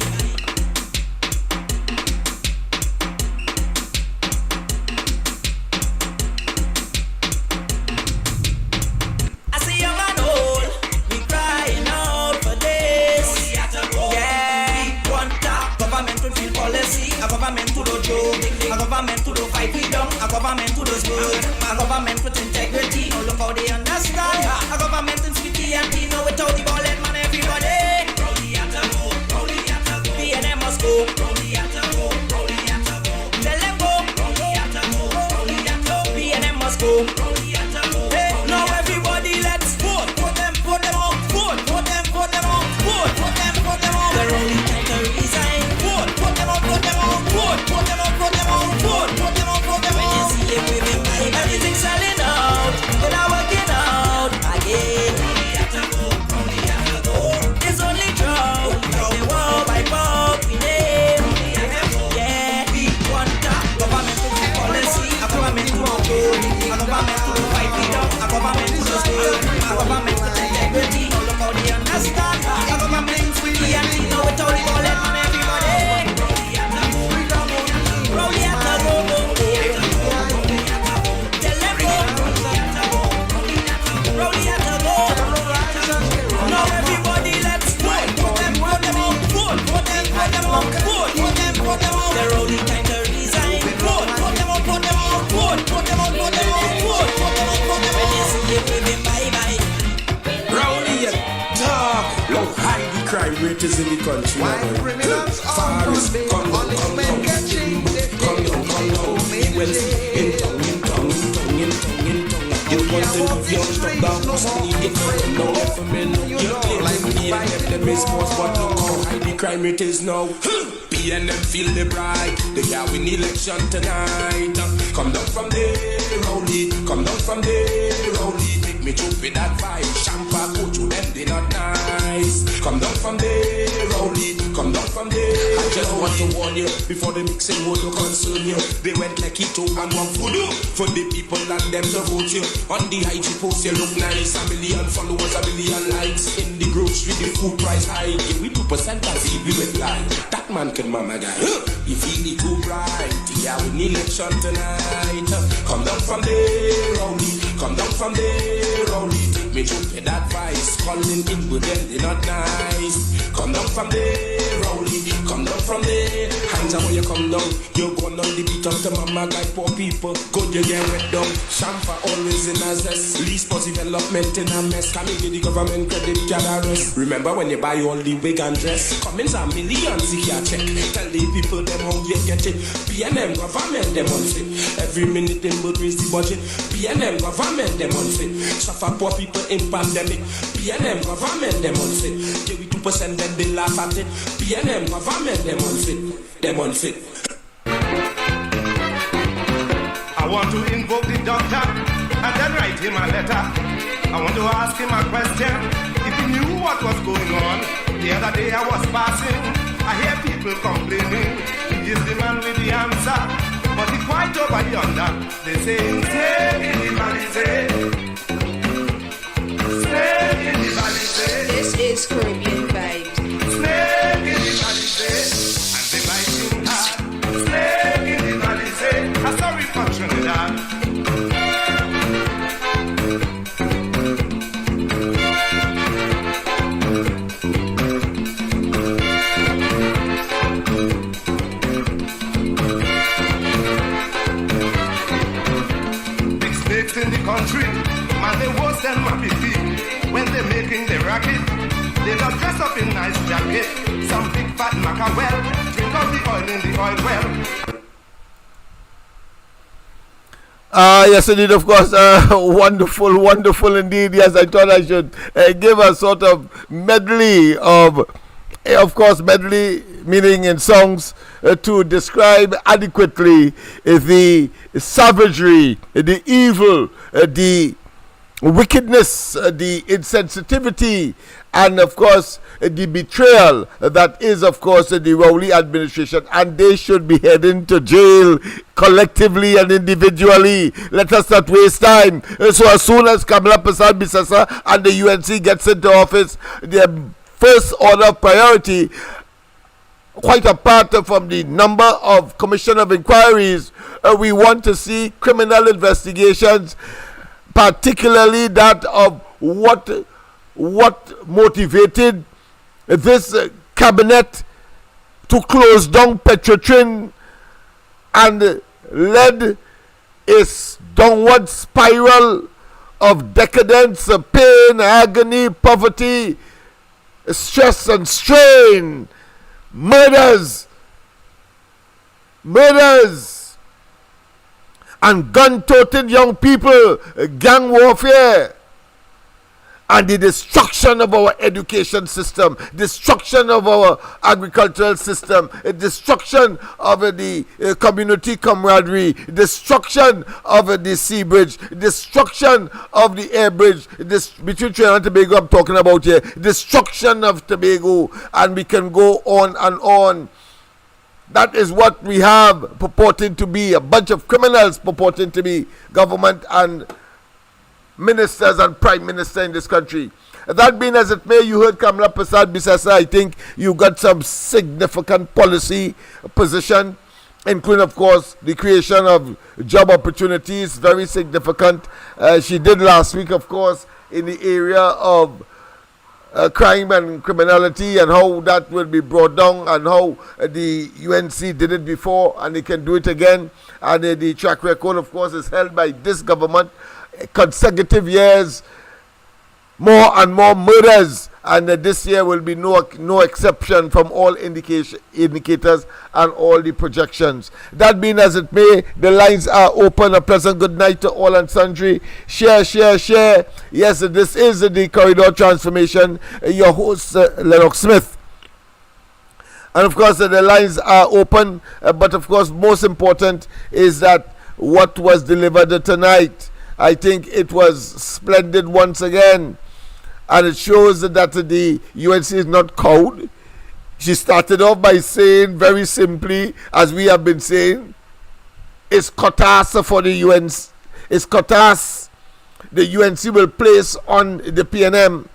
I see young and old, we crying out for this. Yeah, want a government to feel policy, a government to do joke, a government to do fight we down, a government to do good, a government with integrity. Now look how they understand. A government in sweetie and tea, now without the bullet man everybody. PNM must go. Tell them go. PNM must go. Hey, now everybody let's vote. Put them out. Vote. Put them out. Vote. The crime rate is in the country. Why criminals are come down. Well, in tongue. You want to live young, stop down, you no FMN, you like me and them is most, but look how high the crime rate is now. PNM feel the bright, they are win election tonight. Come down from there, Rowley, come down from there, Rowley. Take me to with that vibe, Champa, go to them, they not nice. Come down from there, Rowley, come down from there. I just want to warn you, before the mixing would concern you. They went like keto and one voodoo, for the people and them to vote you. On the IG post you look nice, a million followers, a million likes. In the grocery, the food price high. Give we 2% and see we with lie. That man can mama guy. You feel it too bright. Yeah, we need election tonight. Come down from there, Rowley. Come down from there, Rowley. Take me to get advice. Calling in with them, they not nice. Come down from there, Rowley. Come down from there. Hands up when you come down. You go down the beat up to mama guy, poor people. Good you get wet down. Champa always in a zest. Least for development in a mess. Coming to the government credit card arrest. Remember when you buy all the wig and dress? Comments are millions if you check. Tell the people them how you get it. PNM government them on it. Every minute them would raise the budget. PNM government them on it. Suffer poor people in pandemic. PNM government them on it. Give it 2% then they laugh at it. PNM government them on it. Them on it. I want to invoke the doctor and then write him a letter. I want to ask him a question. If he knew what was going on, the other day I was passing, I hear people complaining. He is the man with the answer, but he quite over yonder. They say, stay in the valley, stay in the valley. This is Caribbean Vibes. Stay in the valley, and they biting hard. Stay in the valley, I'm sorry for Trinidad. Big snakes in the country, man, they worse than Mappy feet. When they're making the racket, they got dressed up in nice jacket. Some big fat mackerel, drink out the oil in the oil well. Yes, indeed, of course. Wonderful indeed. Yes, I thought I should give a sort of medley of course, medley meaning in songs to describe adequately the savagery, the evil, the wickedness, the insensitivity, and of course the betrayal that is of course the Rowley administration, and they should be heading to jail collectively and individually. Let us not waste time. So as soon as Kamala Prasad Bisasa and the UNC gets into office, their first order priority, quite apart from the number of commission of inquiries, we want to see criminal investigations, particularly that of what motivated this cabinet to close down Petrotrin and led its downward spiral of decadence, pain, agony, poverty, stress and strain, murders, and gun-toted young people, gang warfare, and the destruction of our education system, destruction of our agricultural system, destruction of the community camaraderie, destruction of the sea bridge, destruction of the air bridge, between Trinidad and Tobago I'm talking about here, destruction of Tobago, and we can go on and on. That is what we have purporting to be, a bunch of criminals purporting to be government and ministers and prime minister in this country. That being as it may, you heard Kamala Prasad Bisasa. I think you got some significant policy position, including of course the creation of job opportunities, very significant. She did last week of course in the area of crime and criminality, and how that will be brought down, and how the UNC did it before and they can do it again, and the track record of course is held by this government. Consecutive years, more and more murders and this year will be no exception from all indicators and all the projections. That being as it may, the lines are open. A pleasant good night to all and sundry. Share. Yes, this is the Corridor Transformation. Your host, Lennox Smith. And of course, the lines are open. But of course, most important is that what was delivered tonight, I think it was splendid once again. And it shows that the UNC is not cowed. She started off by saying very simply, as we have been saying, it's Qatar for the UNC. It's Qatar the UNC will place on the PNM.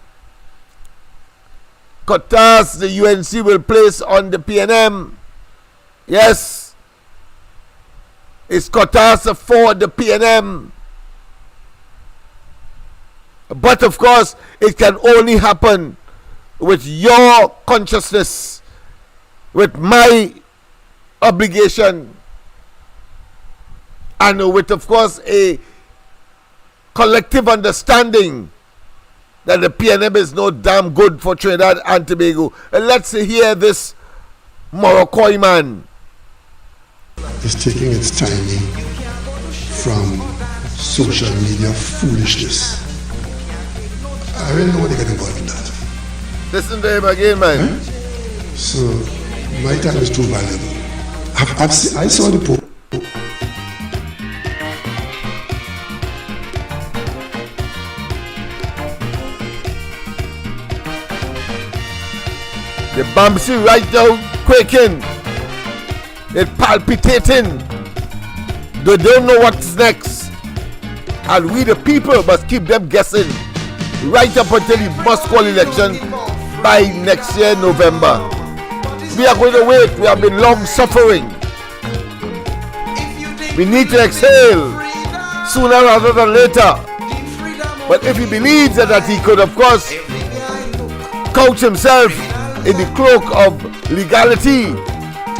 Qatar the UNC will place on the PNM. Yes. It's Qatar for the PNM. But of course, it can only happen with your consciousness, with my obligation, and with, of course, a collective understanding that the PNM is no damn good for Trinidad and Tobago. Let's hear this Morocco man. It's taking its timing from social media foolishness. I really don't want to get involved in that. Listen to him again, man. So, my time is too valuable. I saw the post. The Bamsi right now quaking. It palpitating. They don't know what's next. And we the people must keep them guessing right up until the must-call election by next year, November. We are going to wait. We have been long suffering. We need to exhale sooner rather than later. But if he believes that he could, of course, couch himself in the cloak of legality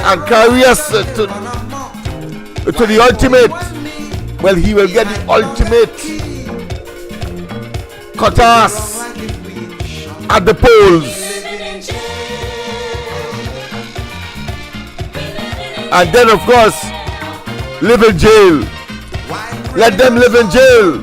and carry us to the ultimate, well, he will get the ultimate Qatar at the polls. And then, of course, live in jail. Let them live in jail.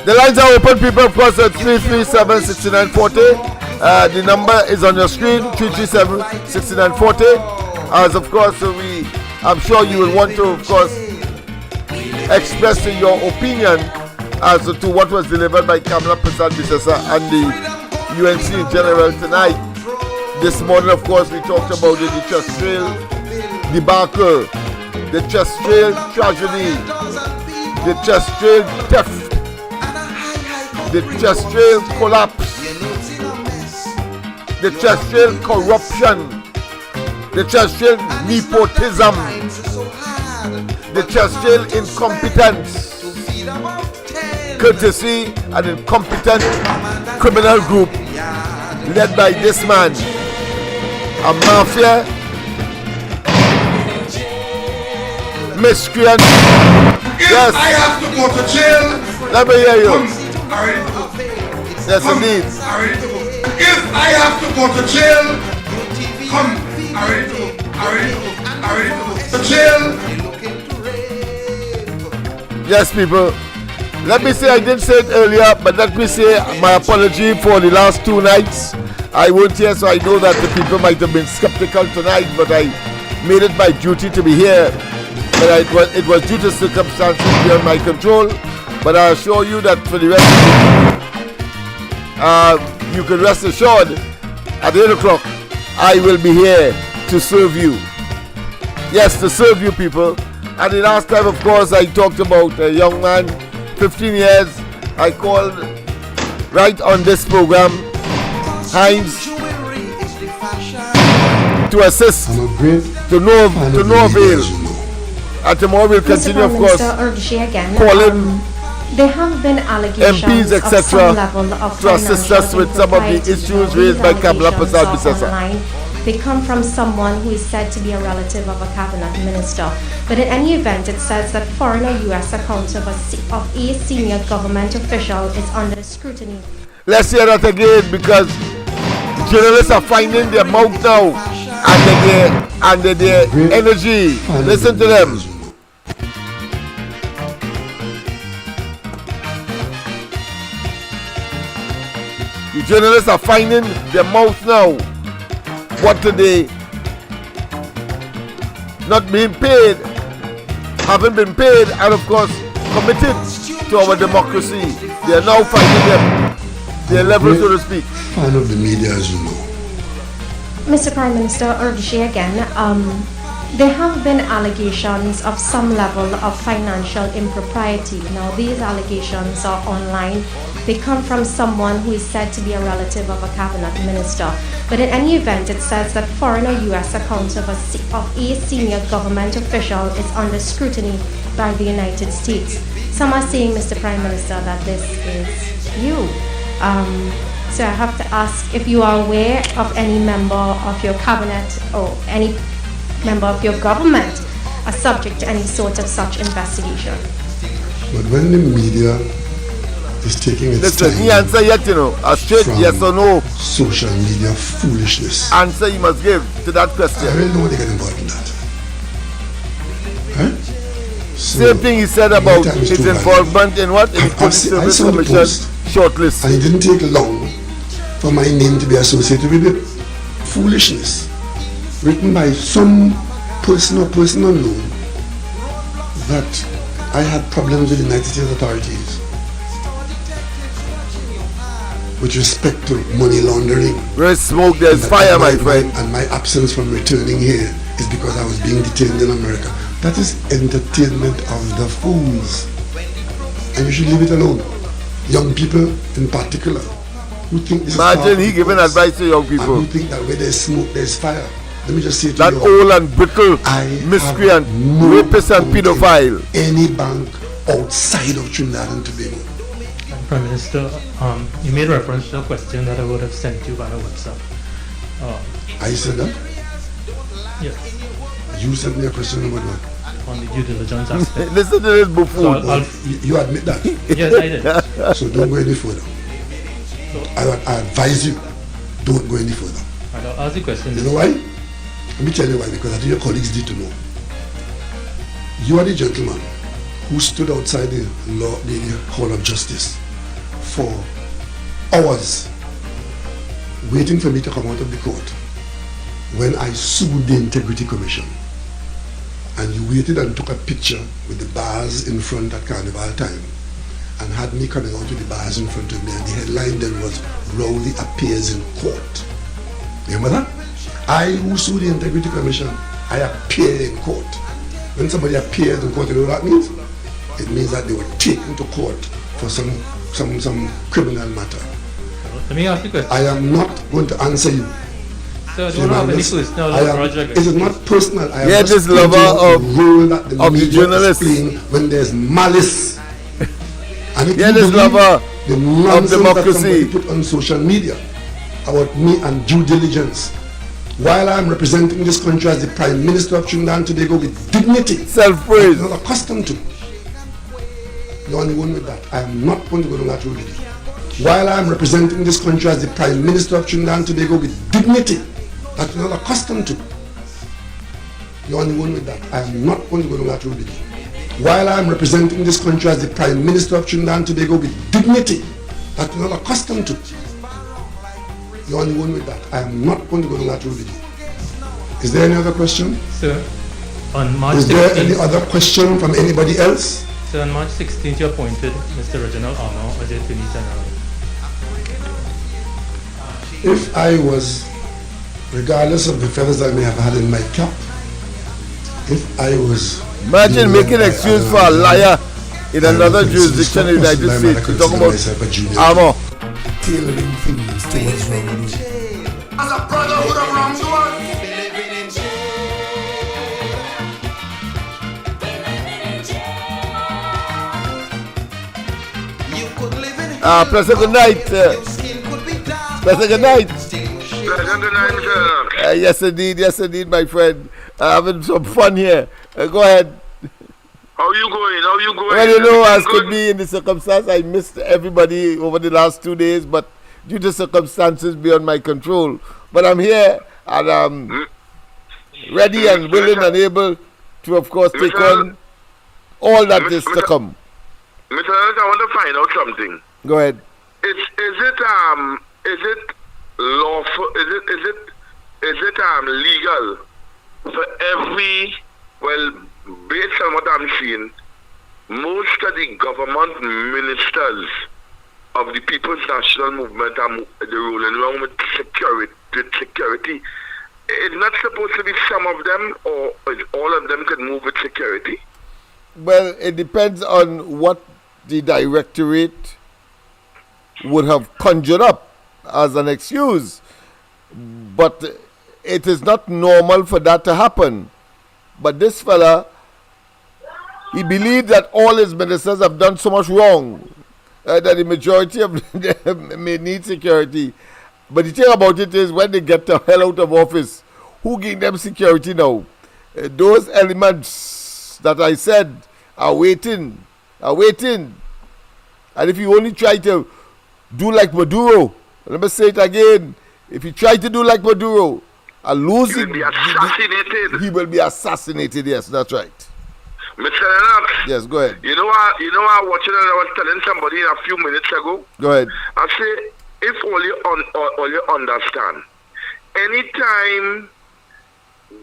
The lines are open, people, of course, at 337-6940. The number is on your screen, 337-6940. As, of course, I'm sure you will want to, of course, express your opinion as to what was delivered by Kamala Prasad-Bissessa and the UNC in general tonight. This morning, of course, we talked about the Chest Trail debacle, the Chest Trail tragedy, the Chest Trail theft, the Chest Trail collapse, the Chest Trail corruption, the Chest Trail nepotism, the Chest Trail incompetence, courtesy an incompetent criminal group led by this man, a mafia miscreant. Yes, I have to go to jail. Let me hear you. Yes, indeed. If I have to go to jail, come. To jail. Yes, people. Let me say, I didn't say it earlier, but let me say my apology for the last 2 nights. I wasn't here, so I know that the people might have been skeptical tonight, but I made it my duty to be here. But it was due to circumstances beyond my control. But I assure you that for the rest of you can rest assured at 8 o'clock I will be here to serve you. Yes, to serve you people. And the last time, of course, I talked about a young man, 15 years. I called right on this program, Heinz, to assist, to no avail. And tomorrow we'll continue, of course, calling there have been allegations MPs, etc., of some level of to assist us with some of the issues raised by Kamala Prasad-Bissessa. they come from someone who is said to be a relative of a cabinet minister. But in any event, it says that foreign or U.S. accounts of a senior government official is under scrutiny. Let's hear that again, because journalists are finding their mouth now and their energy. Listen to them. The journalists are finding their mouth now. What today? Not being paid, haven't been paid, and of course committed to our democracy. They are now finding their level, so to speak. Fan of the media, as you know. Mr. Prime Minister Urgishi again, there have been allegations of some level of financial impropriety. Now, these allegations are online. They come from someone who is said to be a relative of a cabinet minister. But in any event, it says that foreign or U.S. accounts of a senior government official is under scrutiny by the United States. Some are saying, Mr. Prime Minister, that this is you. So I have to ask if you are aware of any member of your cabinet or any member of your government are subject to any sort of such investigation. But when the media is taking its Listen, time, he answer yet, a straight yes or no. Social media foolishness. Answer you must give to that question. I really don't want to get involved in that. Huh? Same thing he said about his involvement in what? In the Police Service Commission shortlist. And it didn't take long for my name to be associated with it. Foolishness written by some person or person unknown that I had problems with the United States authorities with respect to money laundering. Where is smoke, there's fire, my friend. And my absence from returning here is because I was being detained in America. That is entertainment of the fools. And you should leave it alone. Young people in particular who think this Imagine he giving advice to young people. And who think that where there's smoke, there's fire. Let me just say to that you, old and brittle miscreant, rapist and pedophile. Any bank outside of Trinidad and Tobago. Prime Minister, you made reference to a question that I would have sent you via WhatsApp. I said that? Yes. You sent me a question about what? On the due diligence aspect. Listen to this buffoon. So you admit that? Yes, I did. So don't go any further. I advise you, don't go any further. I'll ask the question. You know why? Let me tell you why, because I think your colleagues need to know. You are the gentleman who stood outside the Hall of Justice for hours waiting for me to come out of the court when I sued the Integrity Commission. And you waited and took a picture with the bars in front at Carnival time and had me coming out with the bars in front of me, and the headline then was Rowley appears in court. Remember that? I who sued the Integrity Commission, I appear in court. When somebody appears in court, you know what that means? It means that they were taken to court for some criminal matter. Let me ask you a question. I am not going to answer you. So I don't have any personal project. It is not personal. I am yeah, just this lover of role that the of the journalist when there's malice. And if yeah, you this lover the of democracy that put on social media about me and due diligence, while I am representing this country as the Prime Minister of Trinidad and Tobago with dignity, self-praise, I'm not accustomed to. You're on the one with that. I am not going to go down that road with you. While I am representing this country as the Prime Minister of Trinidad and Tobago with dignity that you're not accustomed to, you're on the one with that. I am not going to go down that road with you. While I am representing this country as the Prime Minister of Trinidad and Tobago with dignity that you're not accustomed to, you're on the one with that. I am not going to go down that road with you. Is there any other question? Sir, on March 16th... Is there any other question from anybody else? So on March 16th, you appointed Mr. Reginald Armour as the Attorney General. If I was, regardless of the feathers I may have had in my cap, if I was... Imagine making an excuse for a liar in another jurisdiction in the United States. You're talking about Armour. Tailoring things towards wrongdoing. As a brotherhood of wrongdoers. Pleasant good night. Pleasant good night. Yes, indeed, my friend. Having some fun here. Go ahead. How you going? Well, you know, as could be in the circumstance, I missed everybody over the last 2 days, but due to circumstances beyond my control. But I'm here and I'm ready and willing and able to, of course, take on all that is to come. Mr. Ernst, I want to find out something. Go ahead. Is it lawful? Is it legal for every, well, based on what I'm seeing, most of the government ministers of the People's National Movement are the rolling around with security. It's not supposed to be some of them, or all of them can move with security? Well, it depends on what the directorate would have conjured up as an excuse. But it is not normal for that to happen. But this fella, he believed that all his ministers have done so much wrong that the majority of them may need security. But the thing about it is, when they get the hell out of office, who give them security now? Those elements that I said are waiting. And if you only try to do like Maduro, let me say it again, if you try to do like Maduro and lose it, he will be assassinated. Yes, that's right. Mr. Lennox. Yes, go ahead. You know, I watching and I was telling somebody a few minutes ago. Go ahead. I say, if all you understand, anytime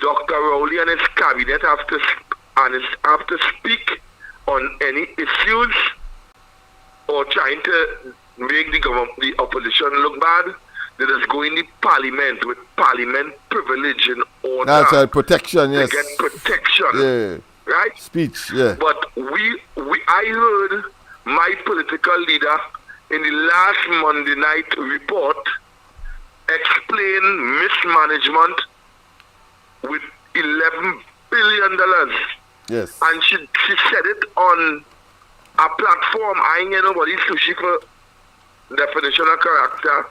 Dr. Rowley and his cabinet have to speak on any issues or trying to make the opposition look bad, they just go in the parliament with parliament privilege in order. That's right, protection, yes. To get protection. Yeah. Right? Speech, yeah. But I heard my political leader in the last Monday night report explain mismanagement with $11 billion. Yes. And she said it on a platform. I ain't hear nobody sushi for definition of character.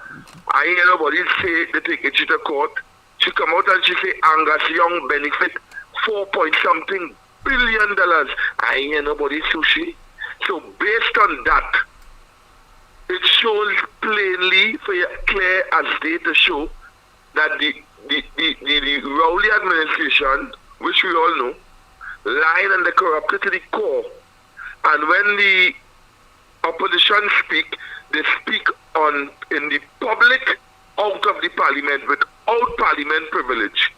I ain't hear nobody say they take it to court. She come out and she say Angus Young benefit $4.something billion. I ain't hear nobody sushi. So based on that, it shows plainly, for you, clear as day to show that the Rowley administration, which we all know, lying and corrupted to the core. And when the opposition speak, they speak in the public, out of the parliament, without parliament privilege.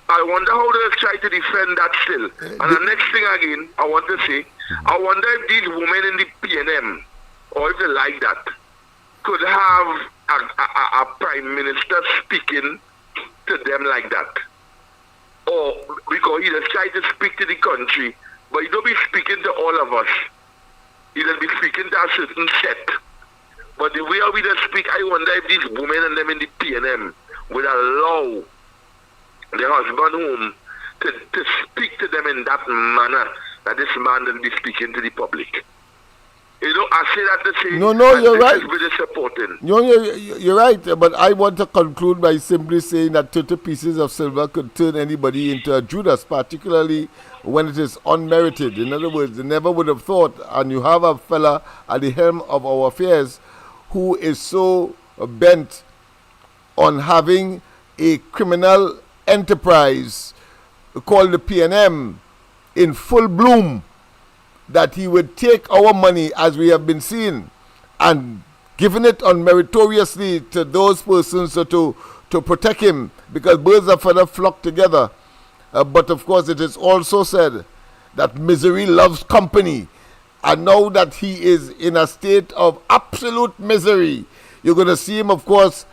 I wonder how they try to defend that still. And the next thing again, I want to say, I wonder if these women in the PNM, or if they like that, could have a prime minister speaking to them like that. Or because he just try to speak to the country, but he don't be speaking to all of us. He just be speaking to a certain set. But the way we just speak, I wonder if these women and them in the PNM would allow their husband home to speak to them in that manner that this man will be speaking to the public. You know, I say that to say no, you're right. Really supporting. No, you're right. But I want to conclude by simply saying that 30 pieces of silver could turn anybody into a Judas, particularly when it is unmerited. In other words, they never would have thought, and you have a fella at the helm of our affairs who is so bent on having a criminal enterprise called the PNM in full bloom, that he would take our money, as we have been seeing, and giving it unmeritoriously to those persons to protect him, because birds of feather flock together. But of course it is also said that misery loves company, and now that he is in a state of absolute misery, you're going to see him, of course,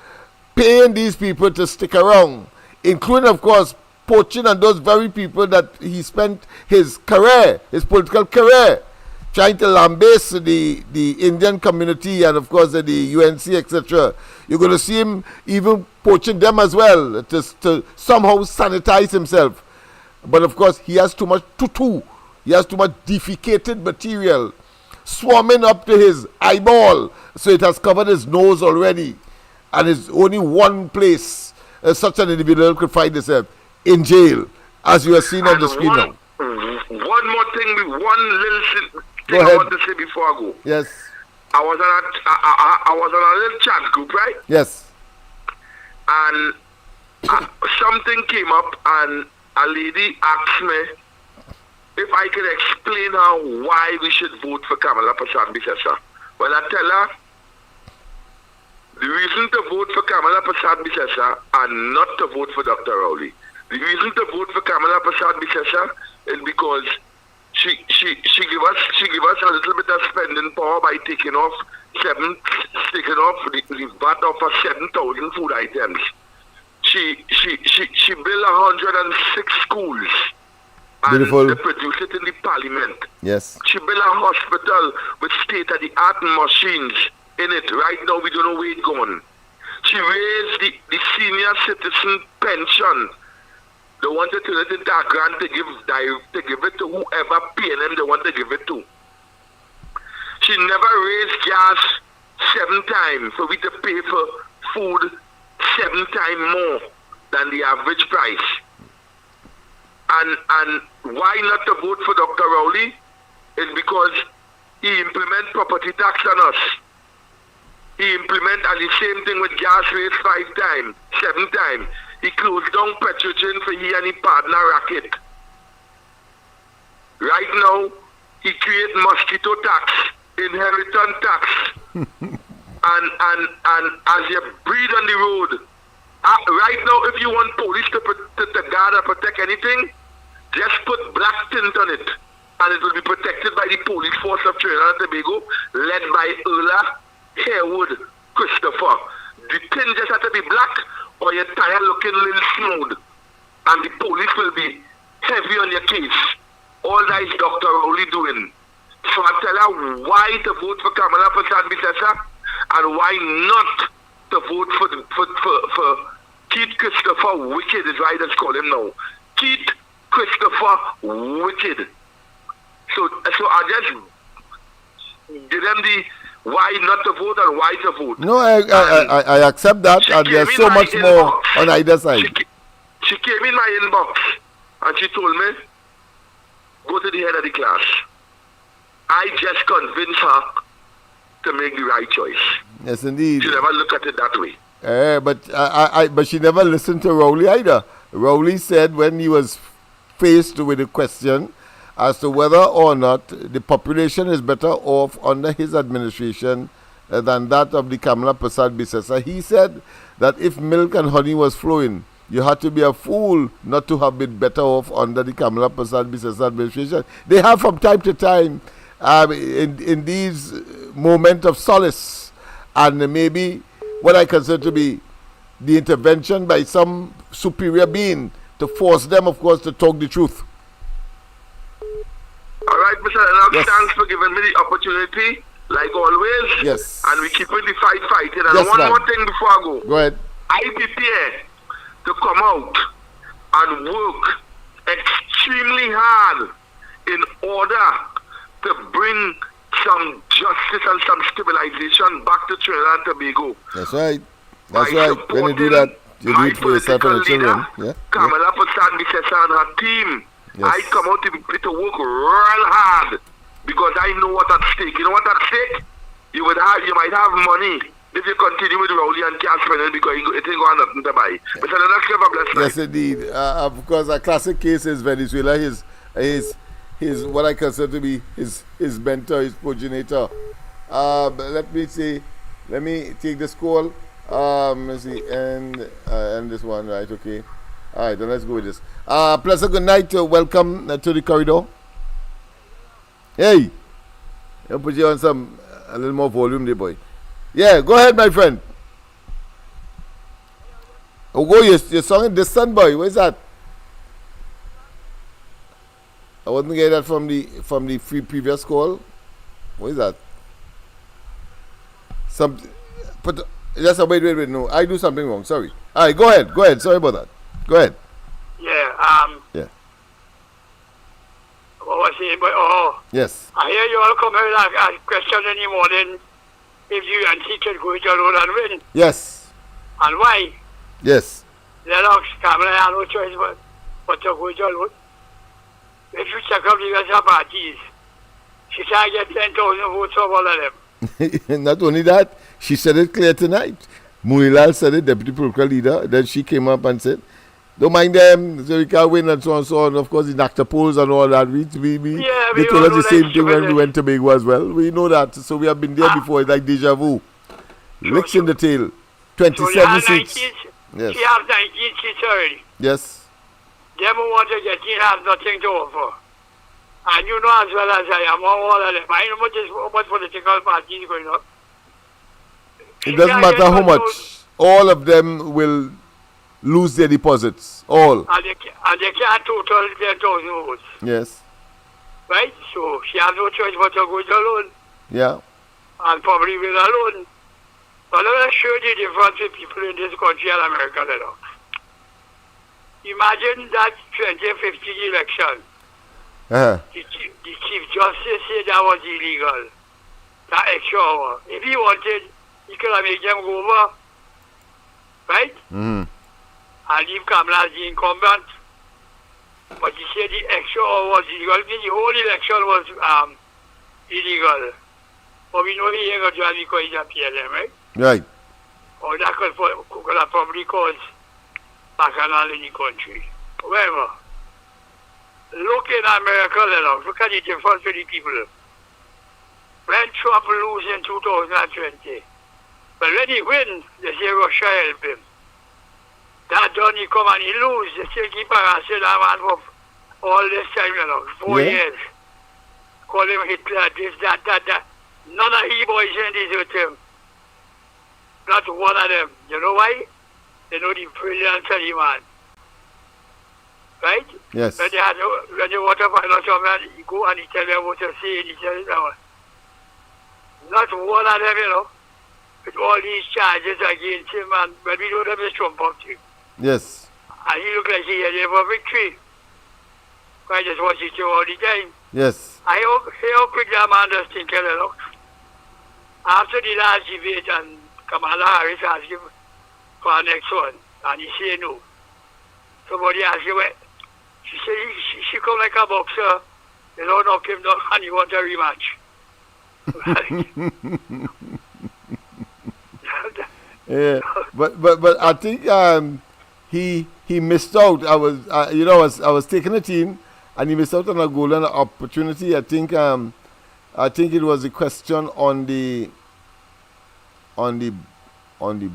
paying these people to stick around, including, of course, poaching on those very people that he spent his career, his political career, trying to lambaste the Indian community and, of course, the UNC, etc. You're going to see him even poaching them as well to somehow sanitize himself. But, of course, he has too much tutu. He has too much defecated material swarming up to his eyeball, so it has covered his nose already. And it's only one place such an individual could find himself in jail, as you are seeing on the screen now. One more thing, one little thing Go ahead. I want to say before I go. Yes. I was on a little chat group, right? Yes. And something came up, and a lady asked me if I could explain her why we should vote for Kamala Persad-Bissessar. Well, I tell her the reason to vote for Kamala Persad-Bissessar and not to vote for Dr. Rowley. The reason to vote for Kamala Persad-Bissessar is because she give us a little bit of spending power by taking off the VAT off of 7,000 food items. She built 106 schools. And Beautiful. they produce it in the parliament. Yes. She built a hospital with state-of-the-art machines in it. Right now, we don't know where it's going. She raised the senior citizen pension. They want to turn it into a grant to give it to whoever paying them they want to give it to. She never raised gas 7 times for we to pay for food 7 times more than the average price. And why not to vote for Dr. Rowley? Is because he implement property tax on us. He implement, and the same thing with gas rates 5 times, 7 times. He closed down Petrogen for he and his partner racket. Right now, he create mosquito tax, inheritance tax, and as you breathe on the road. Right now, if you want police to guard or protect anything, just put black tint on it, and it will be protected by the police force of Trinidad and Tobago, led by Erla Harewood Christopher. The tint just has to be black, or your tire looking a little smooth, and the police will be heavy on your case. All that is Dr. Rowley doing. So I tell her why to vote for Kamala Persad-Bissessar, and why not to vote for Keith Christopher Wicked, is why they call him now. Keith Christopher Wicked. So I just give them the why not to vote and why to vote. No, I accept that, and there's so much more on either side. She came in my inbox and she told me, go to the head of the class. I just convinced her to make the right choice. Yes, indeed. She never looked at it that way. But she never listened to Rowley either. Rowley said when he was faced with a question as to whether or not the population is better off under his administration than that of the Kamala Persad-Bissessar, he said that if milk and honey was flowing, you had to be a fool not to have been better off under the Kamala Persad-Bissessar administration. They have from time to time, in these moments of solace, and maybe what I consider to be the intervention by some superior being to force them, of course, to talk the truth. All right, Mr. Lennox, thanks for giving me the opportunity, like always. Yes. And we keeping the fight fighting. And Yes, one ma'am. more thing before I go. Go ahead. I prepare to come out and work extremely hard in order to bring some justice and some stabilization back to Trinidad and Tobago. That's right. That's right. When you do that, you do it for yourself and the children. Yeah. Kamala Persad-Bissessar and her team. Yes. I come out to work real hard because I know what at stake. You know what at stake? You might have money if you continue with Rowley and cash spending because it ain't got nothing to buy. But let's give a blessing. Yes, indeed. Of course, a classic case is Venezuela. His what I consider to be his mentor, his progenitor. Let me take this call. Let's see, and this one, right? Okay. All right, then let's go with this. Pleasant good night. Welcome to the corridor. Hey, I'll put you on a little more volume there, boy. Yeah, go ahead, my friend. Oh, go, your song in distant, boy. Where's that? I wasn't getting that from the previous call. What is that? Wait. No, I do something wrong. Sorry. All right, go ahead. Sorry about that. Go ahead. Yeah. Yeah. What was it? But Yes. I hear you all come here with a question in the morning. If you and he can go to your road and win. Yes. And why? Yes. Lennox, Kamala, I have no choice but to go alone. If you check up the rest of parties, she can't get 10,000 votes of all of them. Not only that, she said it clear tonight. Murilal said it, Deputy Political Leader. Then she came up and said, don't mind them, so we can't win and so on and so on. Of course, in actor polls and all that. They told us the same thing when we went to Tobago as well. We know that. So we have been there before. It's like deja vu. Licks in the tail. 27 seats. Yes. She has 19 seats already. Yes. Them who want to get in have nothing to offer. And you know as well as I am, all of them. I know what political parties going on. It doesn't matter how much. All of them will lose their deposits. All. And they can't total 10,000 votes. Yes. Right? So she has no choice but to go alone. Yeah. And probably win alone. But let us show you the difference with people in this country and America. Imagine that 2015 election. Uh-huh. The Chief Justice said that was illegal. That extra hour. If he wanted, he could have made them go over. Right? Mm-hmm. And leave Kamala as the incumbent. But he said the extra hour was illegal. The whole election was illegal. But we know he ain't going to do it because he's a PLM, right? Right. Or that could have probably caused bacchanal in the country. However, look in America, look at the difference with the people. When Trump lose in 2020, but when he win, they say Russia help him. That done, he come and he lose. They still keep harassing that man for all this time, 4 years. Call him Hitler, this, that. None of he boys in this with him. Not one of them. You know why? They know the brilliance of the man. Right? Yes. When they want to find out something, he go and he tell them what to say, and he tell them. Not one of them, with all these charges against him, and when we know them is Trump up to him. Yes. And he look like he had a victory. I just watch it all the time. Yes. I hope quick that man does think, after the last debate and Kamala Harris asked him for our next one, and he said no. Somebody asked him, she said she come like a boxer, they don't knock him down, and he want a rematch. Yeah, but I think he missed out. I was taking a team, and he missed out on a golden opportunity. I think it was a question on the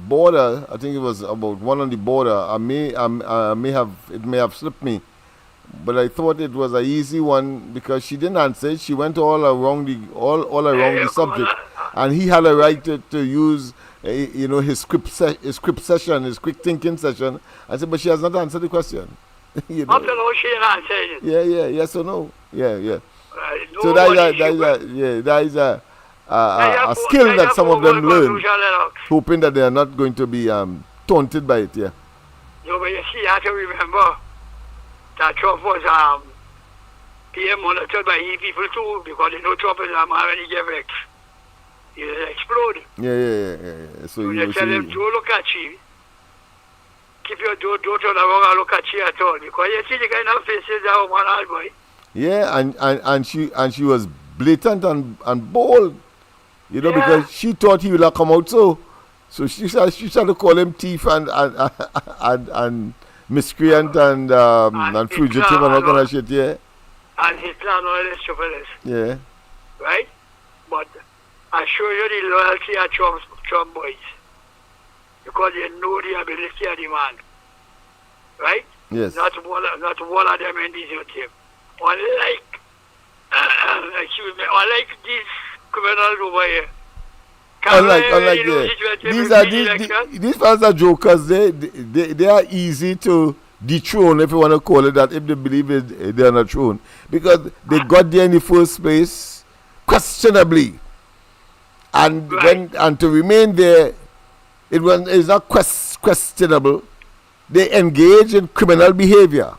border. I think it was about one on the border. I may have slipped me, but I thought it was an easy one because she didn't answer it. She went all around the subject, and he had a right to use his script session, his quick thinking session. I said, but she has not answered the question. Up to now she ain't answered it. Yeah, yes or no? Yeah. So Nobody that is a skill that some of them learn, hoping that they are not going to be taunted by it. Yeah. No, but you see, you have to remember that Trump was being monitored by he people too, because they know Trump is a man when he get vexed. He will explode. Yeah. So you tell them, don't look at you. Keep your don't turn around and look at you at all, because you see the kind of faces that woman had, boy. Yeah, and she was blatant and bold, because she thought he would have come out so she started to call him thief and miscreant and fugitive and all kind of shit, yeah. And Hitler and all this stupidness. Yeah. Right? But I show you the loyalty of Trump boys, because they know the ability of the man. Right? Yes. Not one of them in this with him. Unlike these criminals over here. These fellas are jokers. They are easy to dethrone, if you want to call it that, if they believe they are not thrown, because they got there in the first place questionably, and to remain there, it's not questionable. They engage in criminal behavior.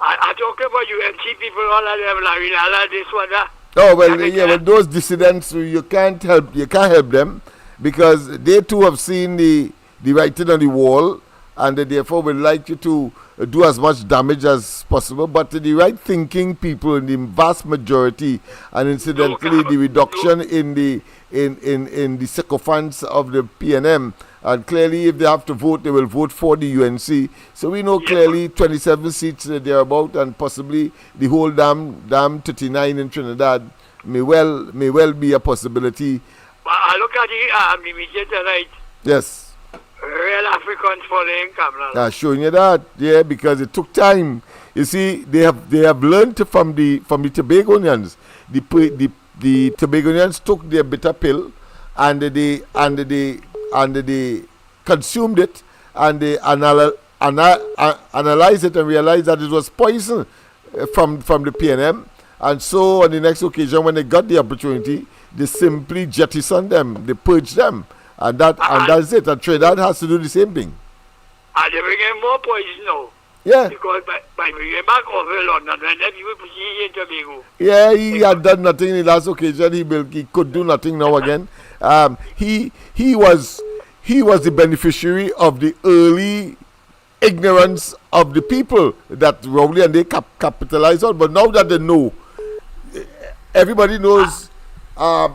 I talk about UNC people, all of them, like this one, that. Oh well, those dissidents, you can't help them, because they too have seen the writing on the wall, and therefore would like you to do as much damage as possible. But the right thinking people, in the vast majority, and incidentally the reduction in the sycophants of the PNM, and clearly if they have to vote, they will vote for the UNC. So we know clearly 27 seats thereabout, and possibly the whole damn 39 in Trinidad may well be a possibility. I look at the media tonight. Yes. Real Africans following Kamala. Showing you that, yeah, because it took time. You see, they have learned from the Tobagonians. The Tobagonians took their bitter pill, and they consumed it, and they analyzed it and realized that it was poison from the PNM. And so on the next occasion, when they got the opportunity, they simply jettisoned them, they purged them. And that's it. And Trinidad has to do the same thing. And they bring in more poison now. Yeah. Because by bringing back over London, when them people see in Tobago. Yeah, he had done nothing in the last occasion. He could do nothing now again. He was the beneficiary of the early ignorance of the people that Rowley and they capitalized on. But now that they know, everybody knows.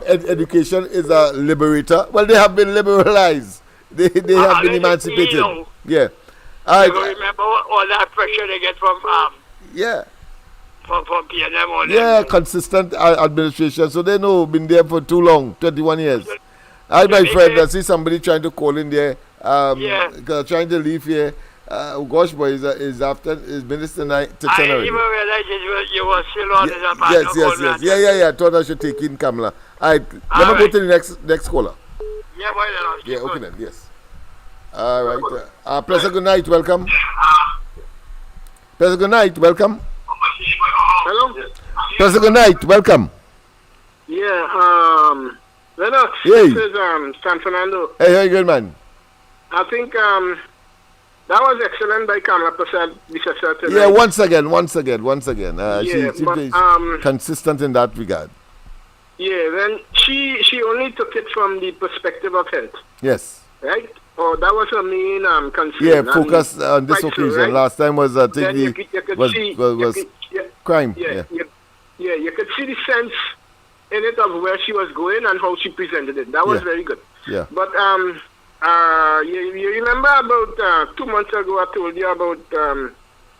Education is a liberator. Well, they have been liberalized. They have been emancipated. Yeah. I remember all that pressure they get from from PNM. Yeah, consistent administration. So they know been there for too long, 21 years. My friend, I see somebody trying to call in there. Trying to leave here. Gosh, boy, is Minister to I didn't even realize you were still on as a partner. Yes. Yeah. I thought I should take in Kamala. Let me go to the next caller. Yeah, boy, yeah, okay then, yes. All right. Pleasant good night, welcome. Pleasant good night, welcome. Hello? Pleasant good night, welcome. Yeah, Lennox, hey. This is San Fernando. Hey, how you good, man? I think that was excellent by Kamala Prasad. Yeah, once again. She's consistent in that regard. Yeah, then she only took it from the perspective of health. Yes. Right? Oh, that was her main concern. Yeah, focus on this occasion. Right? Last time was crime. Yeah, you could see the sense in it of where she was going and how she presented it. That was very good. Yeah. But you remember about 2 months ago I told you about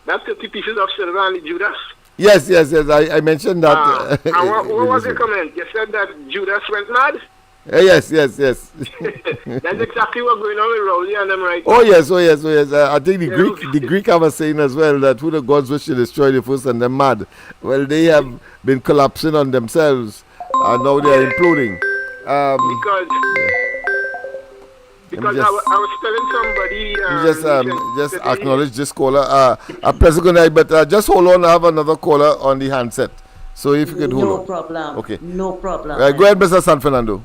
that 30 pieces of silver and the Judas? Yes. I mentioned that. And what was the comment? You said that Judas went mad? Yes. That's exactly what's going on with Rowley and them right now. Oh yes. I think the Greek have a saying as well that who the gods wish to destroy the first and they're mad. Well, they have been collapsing on themselves and now they are imploding. Because I was telling somebody... just acknowledge this caller. Pleasant good night, but just hold on. I have another caller on the handset. So if you could hold on. No problem. Okay. No problem. Go ahead, Mr. San Fernando.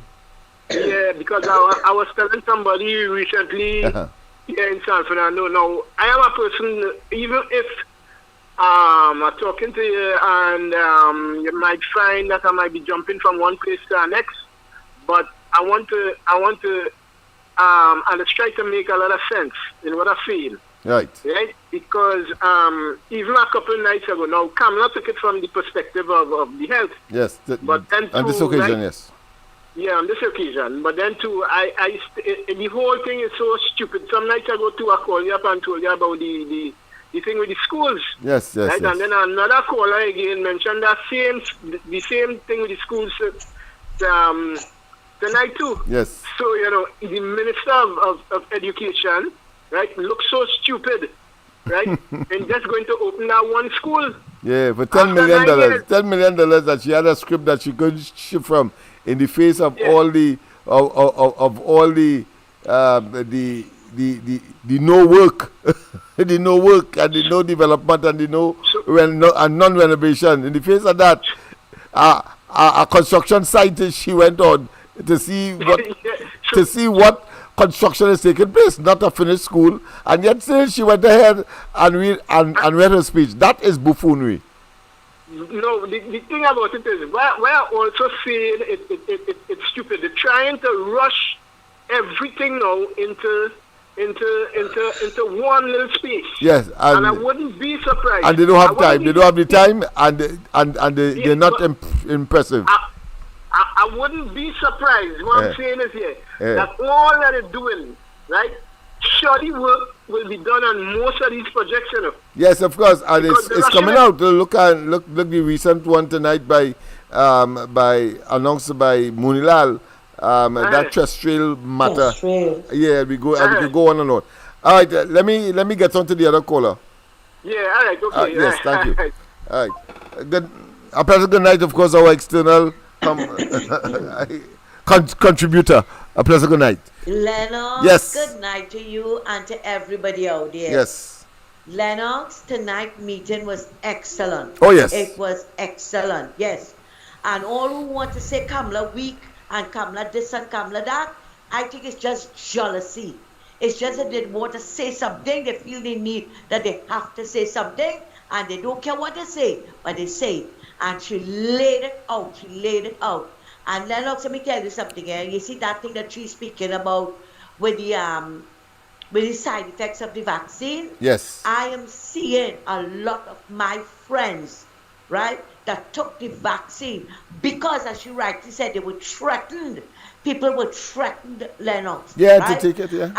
Yeah, because I was telling somebody recently here in San Fernando. Now, I am a person, even if I'm talking to you and you might find that I might be jumping from one place to the next, but I want to and it's trying to make a lot of sense in what I feel. Right. Because even a couple of nights ago, now Kamala took it from the perspective of the health. Yes. But then on this occasion, yes. Yeah, on this occasion. But then too, the whole thing is so stupid. Some nights ago too, I called you up and told you about the thing with the schools. Yes. And then another caller again mentioned the same thing with the schools tonight too. Yes. So, the Minister of Education, right, looks so stupid, right? And just going to open that one school. Yeah, for $10 million. $10 million that she had a script that she could shift from in the face of all the no work, the no work and the no development and the non-renovation. In the face of that, a construction site she went on to see what construction is taking place, not a finished school, and yet still she went ahead and read her speech. That is buffoonery. No, the thing about it is, we're also saying it's stupid. They're trying to rush everything now into into one little space. Yes, and I wouldn't be surprised. And they don't have time. They don't have the time, and they're not impressive. I wouldn't be surprised. What I'm saying is here that all that they're doing, right? Shoddy work will be done on most of these projects, you know. Yes, of course, and it's coming out. Look the recent one tonight by announced by Munilal. That terrestrial matter. Yeah, we can go on and on. All right, let me get on to the other caller. Yeah, all right, okay. Yes, thank you. All right, good. A pleasant good night, of course, our external contributor. A pleasant good night. Lennox, yes. Good night to you and to everybody out there. Yes. Lennox, tonight's meeting was excellent. Oh, yes. It was excellent, yes. And all who want to say Kamala weak and Kamala this and Kamala that, I think it's just jealousy. It's just that they want to say something, they feel they need, that they have to say something, and they don't care what they say, but they say it. And she laid it out. And Lennox, let me tell you something here. You see that thing that she's speaking about with the side effects of the vaccine? Yes. I am seeing a lot of my friends, right, that took the vaccine because, as you rightly said, they were threatened. People were threatened, Lennox. Yeah, right? to take it, yeah.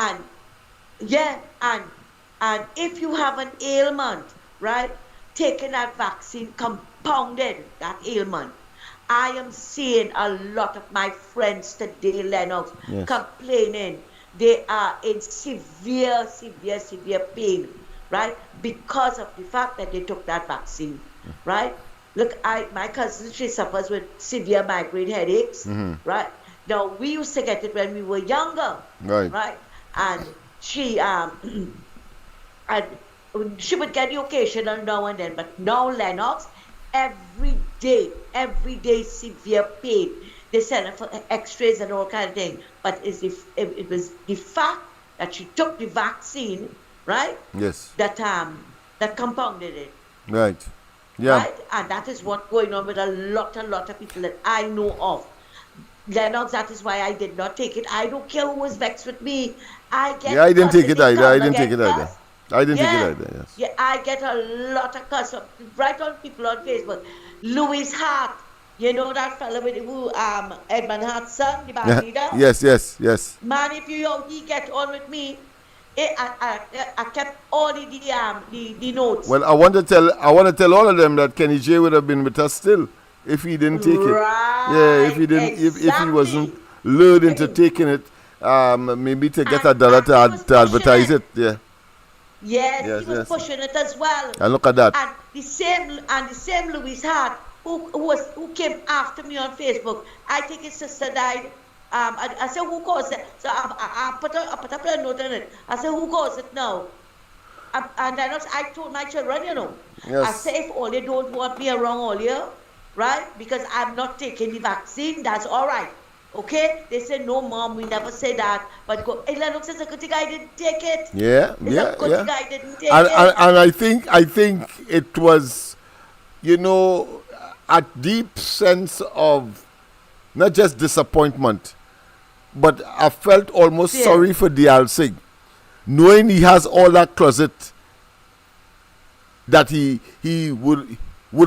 And if you have an ailment, right, taking that vaccine compounded that ailment. I am seeing a lot of my friends today, Lennox, complaining. They are in severe pain, right? Because of the fact that they took that vaccine, right? Look, my cousin, she suffers with severe migraine headaches, right? Now, we used to get it when we were younger, right? And she would get the occasional now and then, but now, Lennox, every day severe pain. They send her for x-rays and all kind of thing. But it was the fact that she took the vaccine, right? Yes. That compounded it. Right. Yeah. Right? And that is what's going on with a lot of people that I know of. Lennox, that is why I did not take it. I don't care who was vexed with me. I didn't take it either. Yes. Yeah, I get a lot of cuss right on people on Facebook. Louis Hart, you know that fella with who Edmund Hart's son, the band leader? Yes. Man, if he get on with me, I kept all the notes. Well, I want to tell all of them that Kenny J would have been with us still if he didn't take it. Yeah, if he didn't, if he wasn't lured into taking it, maybe to get $1 to advertise it. Yeah. Yes, he was pushing it as well. And look at that. And the same Louis Hart who came after me on Facebook. I think his sister died. I said, who caused it? So I put a note on it. I said, who caused it now? And then I told my children, you know, I said, if all they don't want me around all year, right? Because I'm not taking the vaccine, that's all right. Okay? They said, no, Mom, we never say that. But hey, Lennox says a good guy didn't take it. Yeah. Guy didn't take and, it. And I think it was, you know, a deep sense of not just disappointment, but I felt almost sorry for Dial Singh, knowing he has all that closet that he would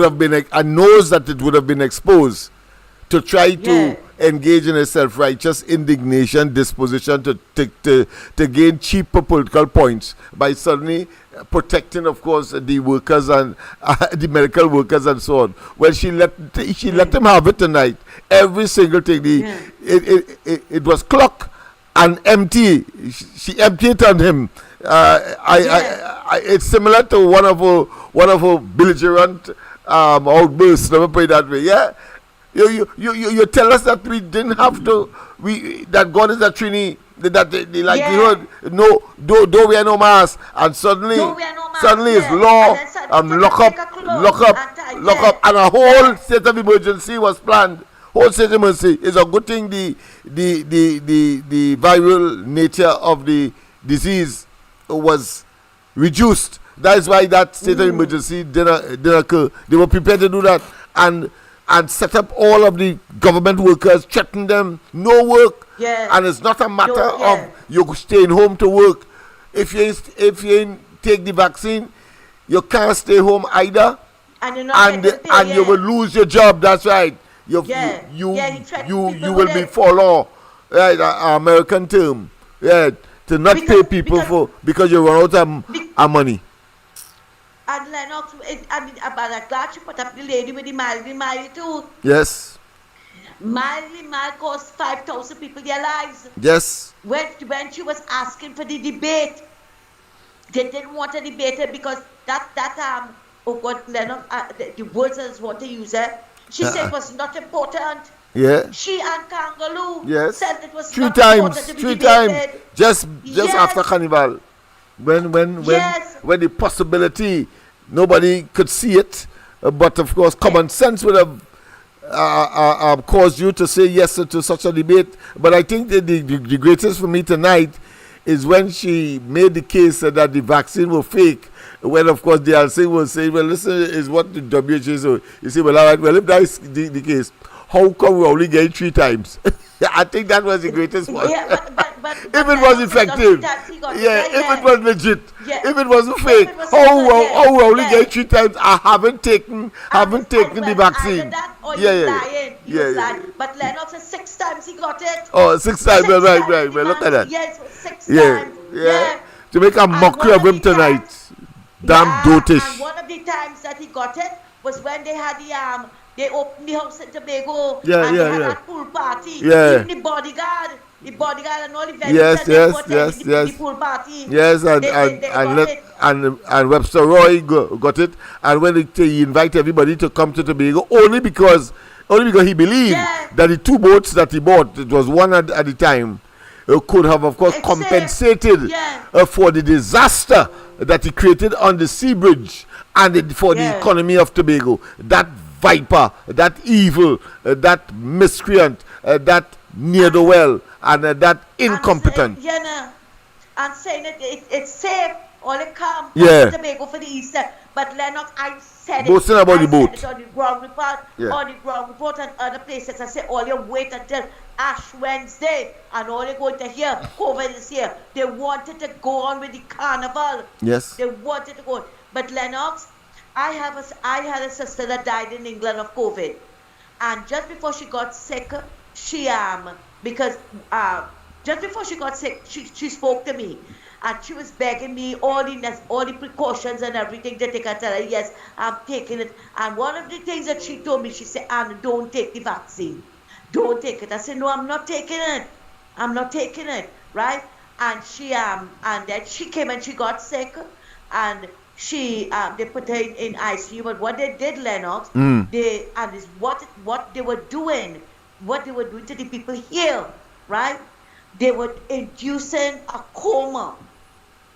have been, and knows that it would have been exposed to try to engage in a self-righteous indignation disposition to gain cheaper political points by suddenly protecting, of course, the workers and the medical workers and so on. Well, she let him have it tonight. Every single thing. It was clock and empty. She emptied on him. It's similar to one of her belligerent outbursts. Let me put it that way. Yeah. You tell us that we didn't have to, that God is a Trinity, that the likelihood, no, don't wear no mask, and suddenly it's law, lock up, and a whole state of emergency was planned. Whole state of emergency. It's a good thing the viral nature of the disease was reduced. That is why that state of emergency didn't occur. They were prepared to do that, and set up all of the government workers, threaten them, no work. And it's not a matter of you staying home to work. if you ain't take the vaccine, you can't stay home either, and you're not getting paid, and you will lose your job. That's right. You he threatened you people will with be it. follow, right? An American term, yeah, to not pay people because you run out of money. And Lennox, but I'm glad you put up the lady with the mildly too. Yes. Mildly cost 5,000 people their lives. Yes. When she was asking for the debate, they didn't want a debate because Lennox, the words I just want to use it. She said it was not important. Yeah. She and Kangaloo said it was three not times, important to be three debated. times, just after Carnival, when the possibility nobody could see it, but of course common sense would have caused you to say yes to such a debate. But I think that the greatest for me tonight is when she made the case that the vaccine was fake. When of course the LC was saying, well, listen, is what the WHO says. You say, well, all right, well, if that is the case, how come we only get 3 times? I think that was the greatest one. Yeah, but if it was effective, if it was legit, if it wasn't fake, how we only get 3 times? I haven't taken the vaccine. Yeah. But Lennox said 6 times he got it. Oh, 6 times, right. Well, look at that. Yes, 6 times. Yeah. To make a mockery of him tonight. Damn dotish. And one of the times that he got it was when they had they opened the house in Tobago and they had that pool party. Even the bodyguard and all the vendors the pool party. Yes, and Webster Roy got it, and when he invite everybody to come to Tobago only because he believed that the 2 boats that he bought, it was one at a time, could have of course compensated for the disaster that he created on the sea bridge and for the economy of Tobago. That viper, that evil, that miscreant, that near the well, and that incompetent. And saying it's safe, all it come to Tobago for the Easter. But Lennox, I said it. About the boat. On the ground report, and other places. I said, all you wait until Ash Wednesday, and all you're going to hear, COVID is here. They wanted to go on with the carnival. Yes. They wanted to go on. But Lennox, I had a sister that died in England of COVID, and just before she got sick, she spoke to me, and she was begging me all the precautions and everything to take. I tell her, yes, I'm taking it. And one of the things that she told me, she said, Anna, don't take the vaccine. Don't take it. I said, no, I'm not taking it. I'm not taking it, right? And she and then she came and she got sick, and they put her in ICU. But what they did, Lennox, what they were doing to the people here, right? They were inducing a coma.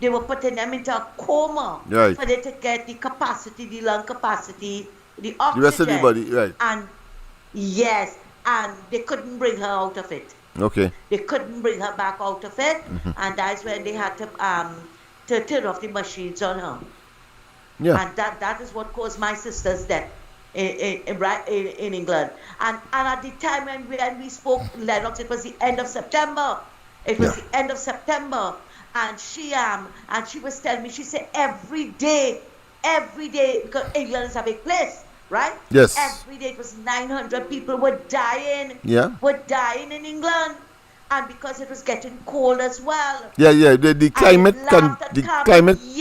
They were putting them into a coma for them to get the capacity, the lung capacity, the oxygen. The rest of the body, right? And yes, and they couldn't bring her out of it. Okay. They couldn't bring her back out of it, and that's when they had to turn off the machines on her. Yeah. And that is what caused my sister's death in England. And at the time when we spoke, Lennox, it was the end of September. It was the end of September, and she was telling me, she said every day, because England is a big place, right? Yes. Every day it was 900 people were dying. Yeah. Were dying in England. And because it was getting cold as well. The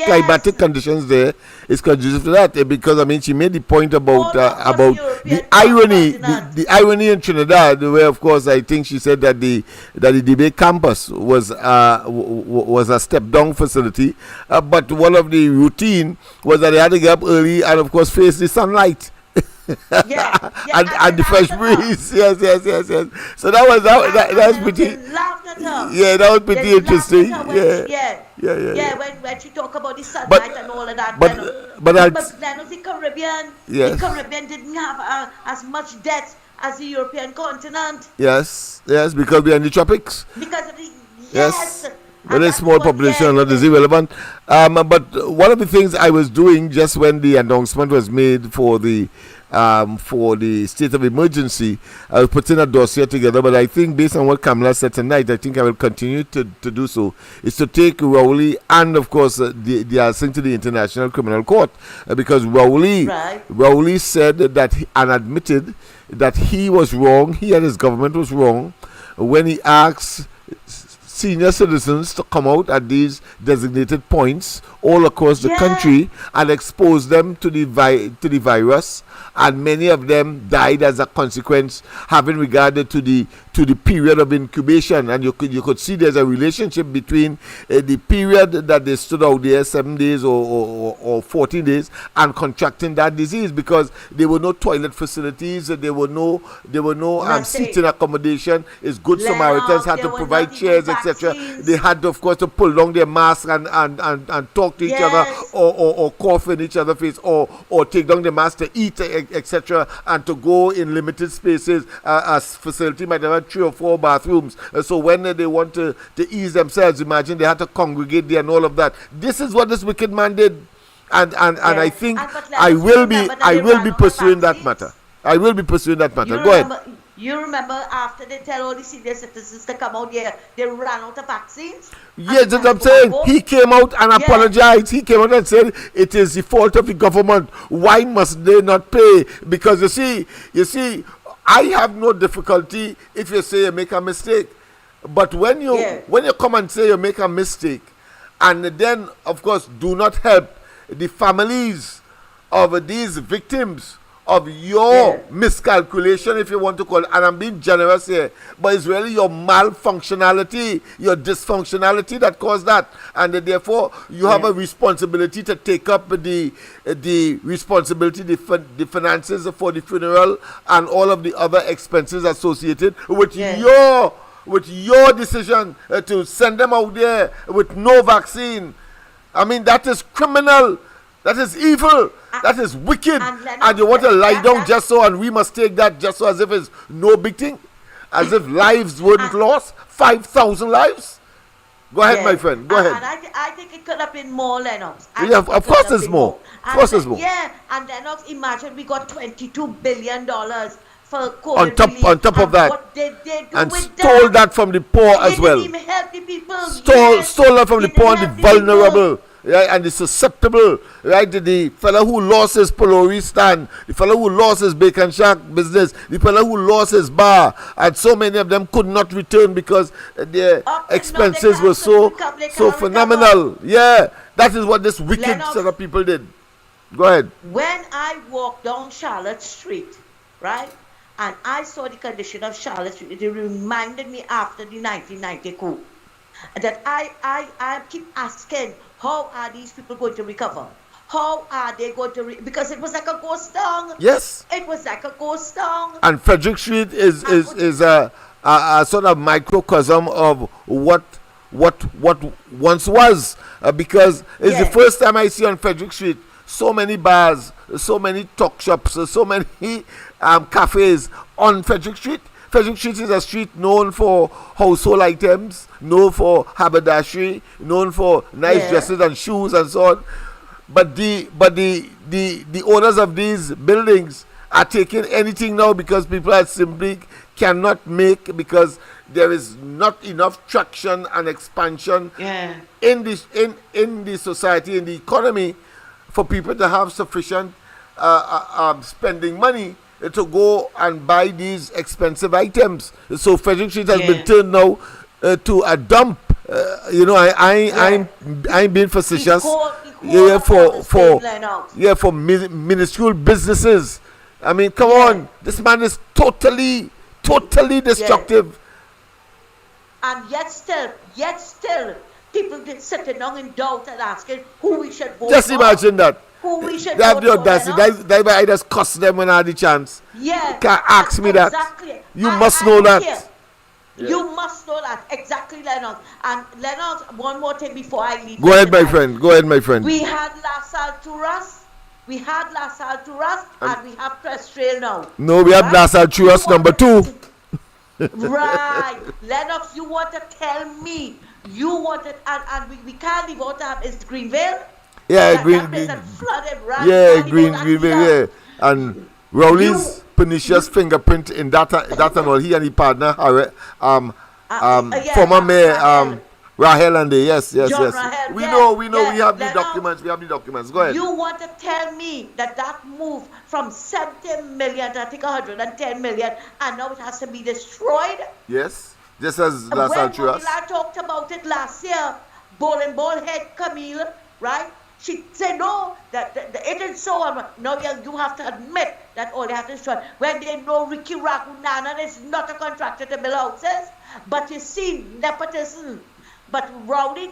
climatic conditions there is conducive to that. Because I mean, she made the point about the irony in Trinidad, where of course I think she said that the debate campus was a step down facility, but one of the routine was that they had to get up early and of course face the sunlight. And the fresh breeze. Yes. So that was pretty. That was pretty interesting. When she talk about the sunlight and all of that. But the Caribbean, the Caribbean didn't have as much death as the European continent. Yes, because we are in the tropics. Because of the very small population, not as irrelevant. But one of the things I was doing just when the announcement was made for the for the state of emergency. I was putting a dossier together, but I think based on what Kamala said tonight, I think I will continue to do so, is to take Rowley and, of course, the asking to the International Criminal Court, because Rowley said that and admitted that he was wrong, he and his government was wrong, when he asked senior citizens to come out at these designated points all across the country and expose them to the virus, and many of them died as a consequence, having regarded to the period of incubation. And you could see there's a relationship between the period that they stood out there, 7 days or 14 days, and contracting that disease, because there were no toilet facilities, there were no seating accommodation. It's Good Samaritans had to provide chairs, etc. They had, of course, to pull down their masks and talk to each other, or cough in each other's face, or take down the mask to eat, etc., and to go in limited spaces. A facility might have 3 or 4 bathrooms. So when they want to ease themselves, imagine they had to congregate there and all of that. This is what this wicked man did, and I think I will be pursuing that matter. I will be pursuing that matter. Go ahead. You remember after they tell all the senior citizens to come out here, they ran out of vaccines? Yes, that's what I'm saying. He came out and apologized. He came out and said it is the fault of the government. Why must they not pay? Because you see, I have no difficulty if you say you make a mistake. But when you come and say you make a mistake, and then, of course, do not help the families of these victims of your miscalculation, if you want to call it, and I'm being generous here, but it's really your malfunctionality, your dysfunctionality that caused that, and therefore you have a responsibility to take up the responsibility, the finances for the funeral and all of the other expenses associated with your decision to send them out there with no vaccine. I mean, that is criminal. That is evil. That is wicked. And you want to lie down just so, and we must take that just so, as if it's no big thing, as if lives weren't lost. 5,000 lives. Go ahead, my friend. Go ahead. And I think it could have been more, Lennox. Yeah, of course there's more. Of course there's more. Yeah, and Lennox, imagine we got $22 billion for COVID on top of that. What did they do and with stole that from the poor as well. They didn't even help the people. Stole that from the poor and the vulnerable. Right, and the susceptible, right? The fellow who lost his Polori stand, the fellow who lost his bacon shack business, the fellow who lost his bar, and so many of them could not return because their expenses were so phenomenal. Yeah, that is what this wicked set of people did. Go ahead. When I walked down Charlotte Street, right, and I saw the condition of Charlotte Street, it reminded me after the 1990 coup that I keep asking, how are these people going to recover? How are they going to because it was like a ghost town. Yes. It was like a ghost town. And Frederick Street is a sort of microcosm of what once was, because it's the first time I see on Frederick Street so many bars, so many talk shops, so many cafes on Frederick Street. Frederick Street is a street known for household items, known for haberdashery, known for nice dresses and shoes and so on. But the owners of these buildings are taking anything now because people are simply cannot make, because there is not enough traction and expansion in the society, in the economy, for people to have sufficient spending money to go and buy these expensive items. So Frederick Street has been turned now to a dump. I'm being facetious. For minuscule businesses. I mean, come on, this man is totally destructive. And yet still, people get sitting down in doubt and asking who we should vote Just for. imagine that. Who we should They have the vote for, audacity. That's why I just cuss them when I had the chance. Yeah. You can't ask me that. Exactly. You must know that. Yeah. You must know that. Exactly, Lennox. And Lennox, one more thing before I leave. Go ahead, my friend. We had La Salle Touras. And we have Press Trail now. No, we have La Salle Touras number 2. Right. Lennox, you want to tell me and we can't leave out is Greenville? Yeah, Greenville. Yeah, Greenville, yeah. And Rowley's pernicious fingerprint in that and all. He and his partner, former mayor, Rahel and they. Yes. Rahel, We know. We yes, have the Lennox, documents. We have the documents. Go ahead. You want to tell me that move from 70 million to I think 110 million, and now it has to be destroyed? Yes. Just as When last Alturas. I talked about it last year, ball head Camille, right? She said no, that it is so. Now you have to admit that all they have to destroy. When they know Ricky Ragunana is not a contractor to build houses, but you see nepotism. But Rowley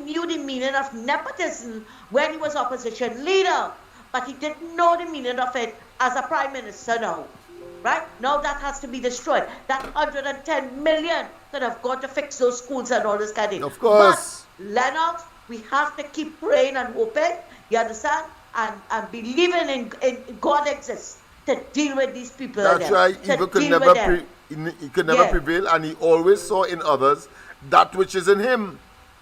knew the meaning of nepotism when he was opposition leader, but he didn't know the meaning of it as a prime minister now. Right? Now that has to be destroyed. That 110 million that have got to fix those schools and all this kind of thing. Of course. But Lennox, we have to keep praying and hoping, you understand? And believing in God exists to deal with these people. That's right. Evil could never prevail, and he always saw in others that which is in him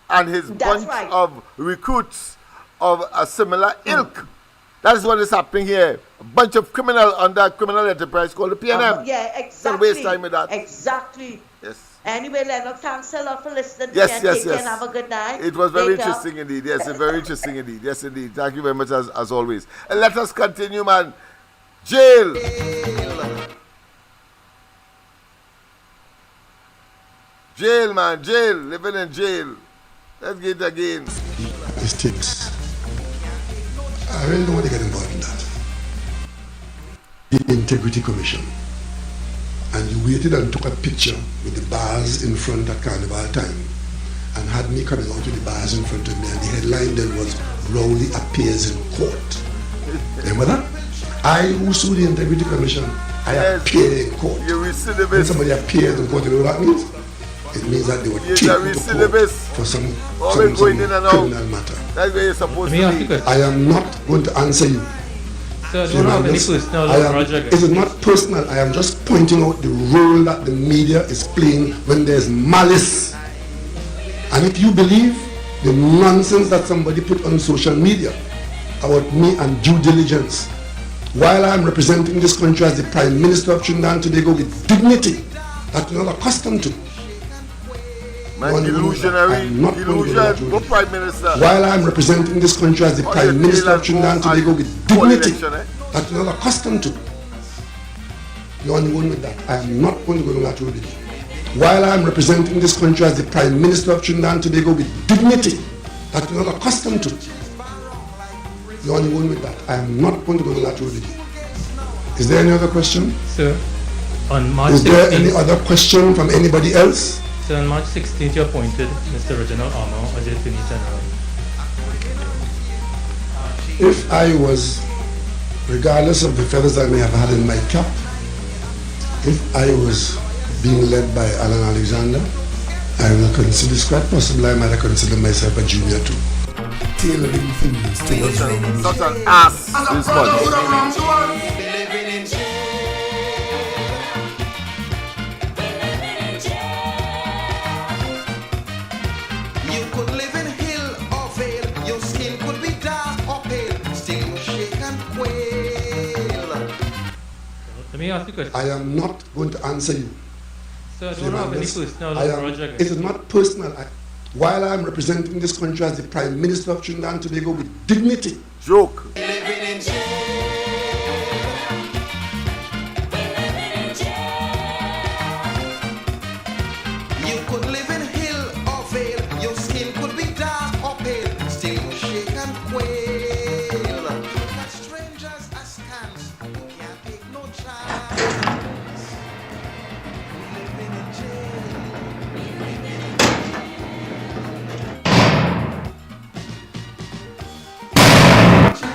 and his bunch of recruits of a similar ilk. That is what is happening here. A bunch of criminal under criminal enterprise called the PNM. Yeah, exactly. Don't waste time with that. Exactly. Yes. Anyway, Lennox, thanks a lot for listening. Yes. And have a good night. It was very Later. interesting indeed. Yes, very interesting indeed. Yes, indeed. Thank you very much as always. And let us continue, man. Jail. Jail, man. Jail. Living in jail. Let's get it again. Mistakes. I really don't want to get involved in that. The Integrity Commission. And you waited and took a picture with the bars in front at Carnival time and had me coming out with the bars in front of me, and the headline then was Rowley appears in court. Remember that? I who sued the Integrity Commission, I appeared in court. When somebody appears in court, you know what that means? It means that they were taken to court for some criminal matter. That's where you're supposed to be. I am not going to answer you. Sir, I don't have any personal project. It is not personal. I am just pointing out the role that the media is playing when there's malice. And if you believe the nonsense that somebody put on social media about me and due diligence, while I am representing this country as the Prime Minister of Trinidad and Tobago with dignity that you're not accustomed to. Man, illusion. What Prime Minister? While I am representing this country as the Prime Minister of Trinidad and Tobago with dignity that you're not accustomed to. You're on the one with that. I am not going to go on that road with you. While I am representing this country as the Prime Minister of Trinidad and Tobago with dignity that you're not accustomed to. You're on the one with that. I am not going to go on that road with you. Is there any other question? Sir, on March 16th... Is there any other question from anybody else? So on March 16th, you appointed Mr. Reginald Armour as the Attorney General. If I was, regardless of the feathers I may have had in my cap, if I was being led by Alan Alexander, I will consider, it's quite possible I might have considered myself a junior too. Tailoring things to such an ass response. Let me ask you a question. I am not going to answer you. Sir, I don't have any personal project. It is not personal. While I am representing this country as the Prime Minister of Trinidad and Tobago with dignity. Joke.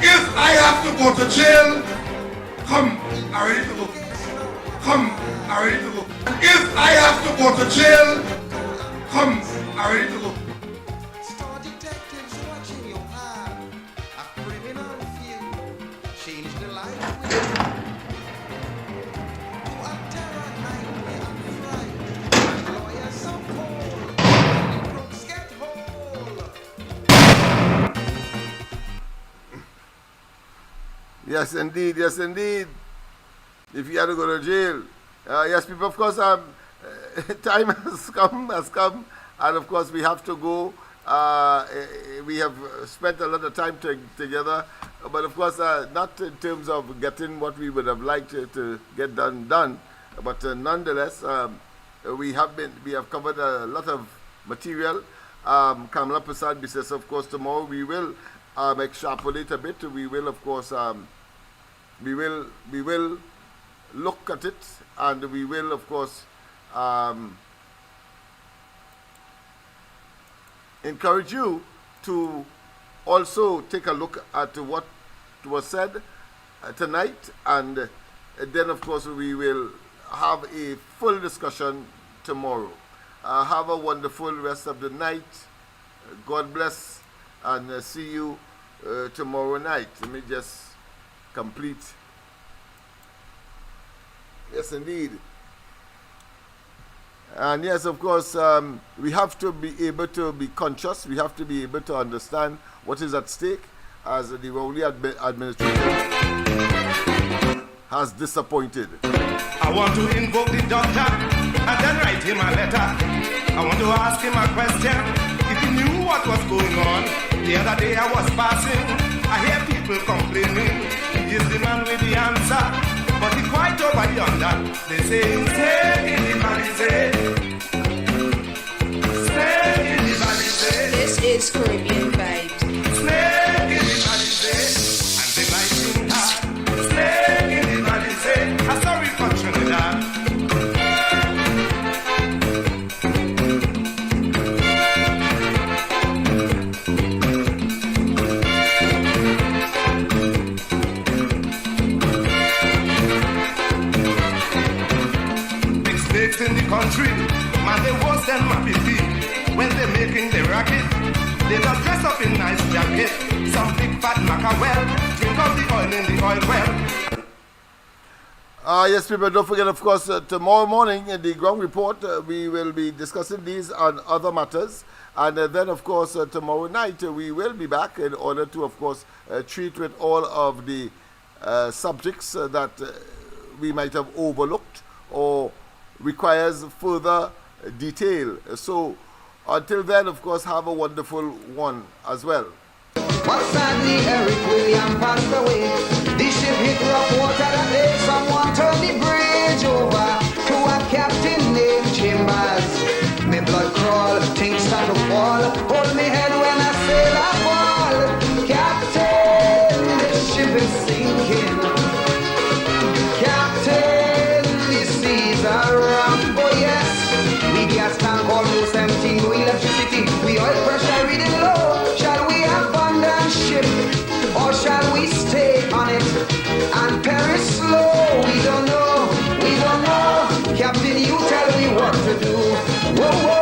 If I have to go to jail, come, I'm ready to go. Come, I'm ready to go. If I have to go to jail, come, I'm ready to go. Yes, indeed. Yes, indeed. if he had to go to jail. Yes, people, of course, time has come, and of course we have to go. We have spent a lot of time together, but of course not in terms of getting what we would have liked to get done. But nonetheless, we have covered a lot of material. Kamala Prasad says, of course, tomorrow we will extrapolate a bit. We will, of course, we will look at it, and we will, of course, encourage you to also take a look at what was said tonight, and then, of course, we will have a full discussion tomorrow. Have a wonderful rest of the night. God bless, and see you tomorrow night. Let me just complete. Yes, indeed. And yes, of course, we have to be able to be conscious. We have to be able to understand what is at stake, as the Rowley administration has disappointed. I want to invoke the doctor and then write him a letter. I want to ask him a question. If he knew what was going on, the other day I was passing, I hear people complaining. He is the man with the answer. But he quite over yonder. They say, stay in the valley, say. Stay in the valley, say. This is Caribbean Vibes. Stay in the valley, say. And they like sing hard. Stay in the valley, say. I'm sorry for Trinidad. In the country, man, they worse than Mappy feet. When they're making the racket, they just dress up in nice jacket. Some big fat mackerel, drink out the oil in the oil well. Yes, people, don't forget, of course, tomorrow morning in the ground report, we will be discussing these and other matters. And then, of course, tomorrow night, we will be back in order to, of course, treat with all of the subjects that we might have overlooked or requires further detail. So until then, of course, have a wonderful one as well. But sadly, Eric William passed away. The ship hit rough water that day. Someone turned the bridge over to a captain named Chambers. Me blood crawl, things start to fall. Hold me head when I sail a ball. Captain, the ship is sinking. Captain, oh yes, we gas tank almost empty, no electricity, we oil pressure reading low. Shall we abandon ship, or shall we stay on it and perish slow? We don't know, Captain, you tell me what to do. Whoa, whoa.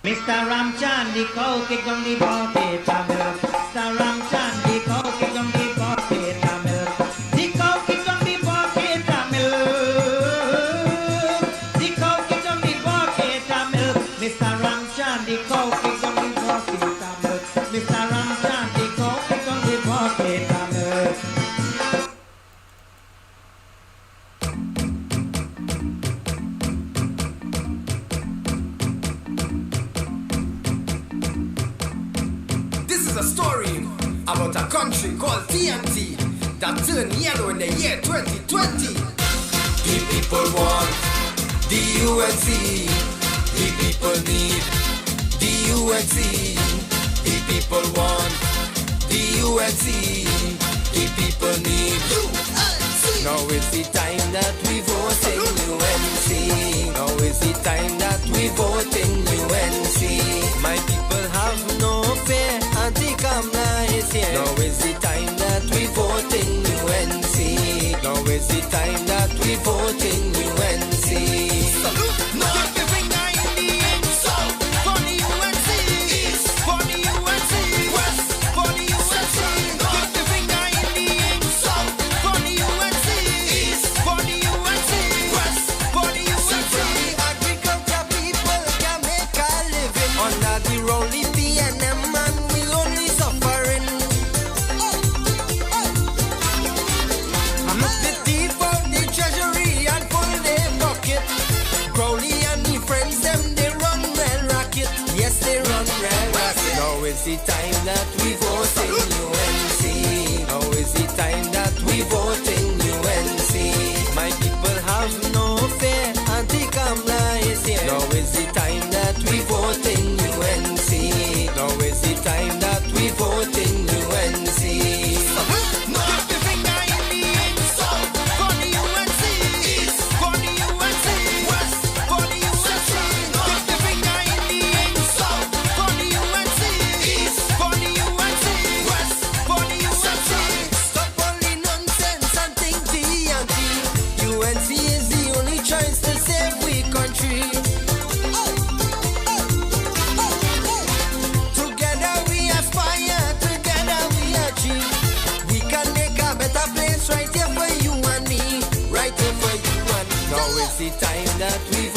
Mr. Ramchan, the cow kick on the bucket, Mr. Ramchan, the cow kick on the bucket, the cow kick on the bucket, the cow kick on the bucket, Mr. Ramchan, the cow kick on the bucket, Mr. Ramchan, the cow kick on the bucket. A story about a country called TNT that turned yellow in the year 2020. The people want the UNC. The people need the UNC. The people want the UNC. The people need UNC. Now is the time that we vote in UNC. Now is the time that we vote in UNC. My people have no fear. Anti-Kamla is here. Now is the time that we vote in UNC. Now is the time that we vote in UNC. Now give the finger in the air. South for the UNC. East for the UNC. West for the UNC. Give the finger in the air. South for the UNC. East for the UNC. West for the UNC. Agriculture people can make a living under the rolling PNM, and we only suffering. The thief out the treasury and pull their bucket. Crowley and the friends them they run well racket. Yes, they run well racket. Now is the time that we vote in UNC. Now is the time that we vote in UNC. My people have no fear. Anti-Kamla is here. Now is the time that we vote in UNC. Now is the time that we vote in UNC. Right here for you and me, right here for you and me. Now is the time that we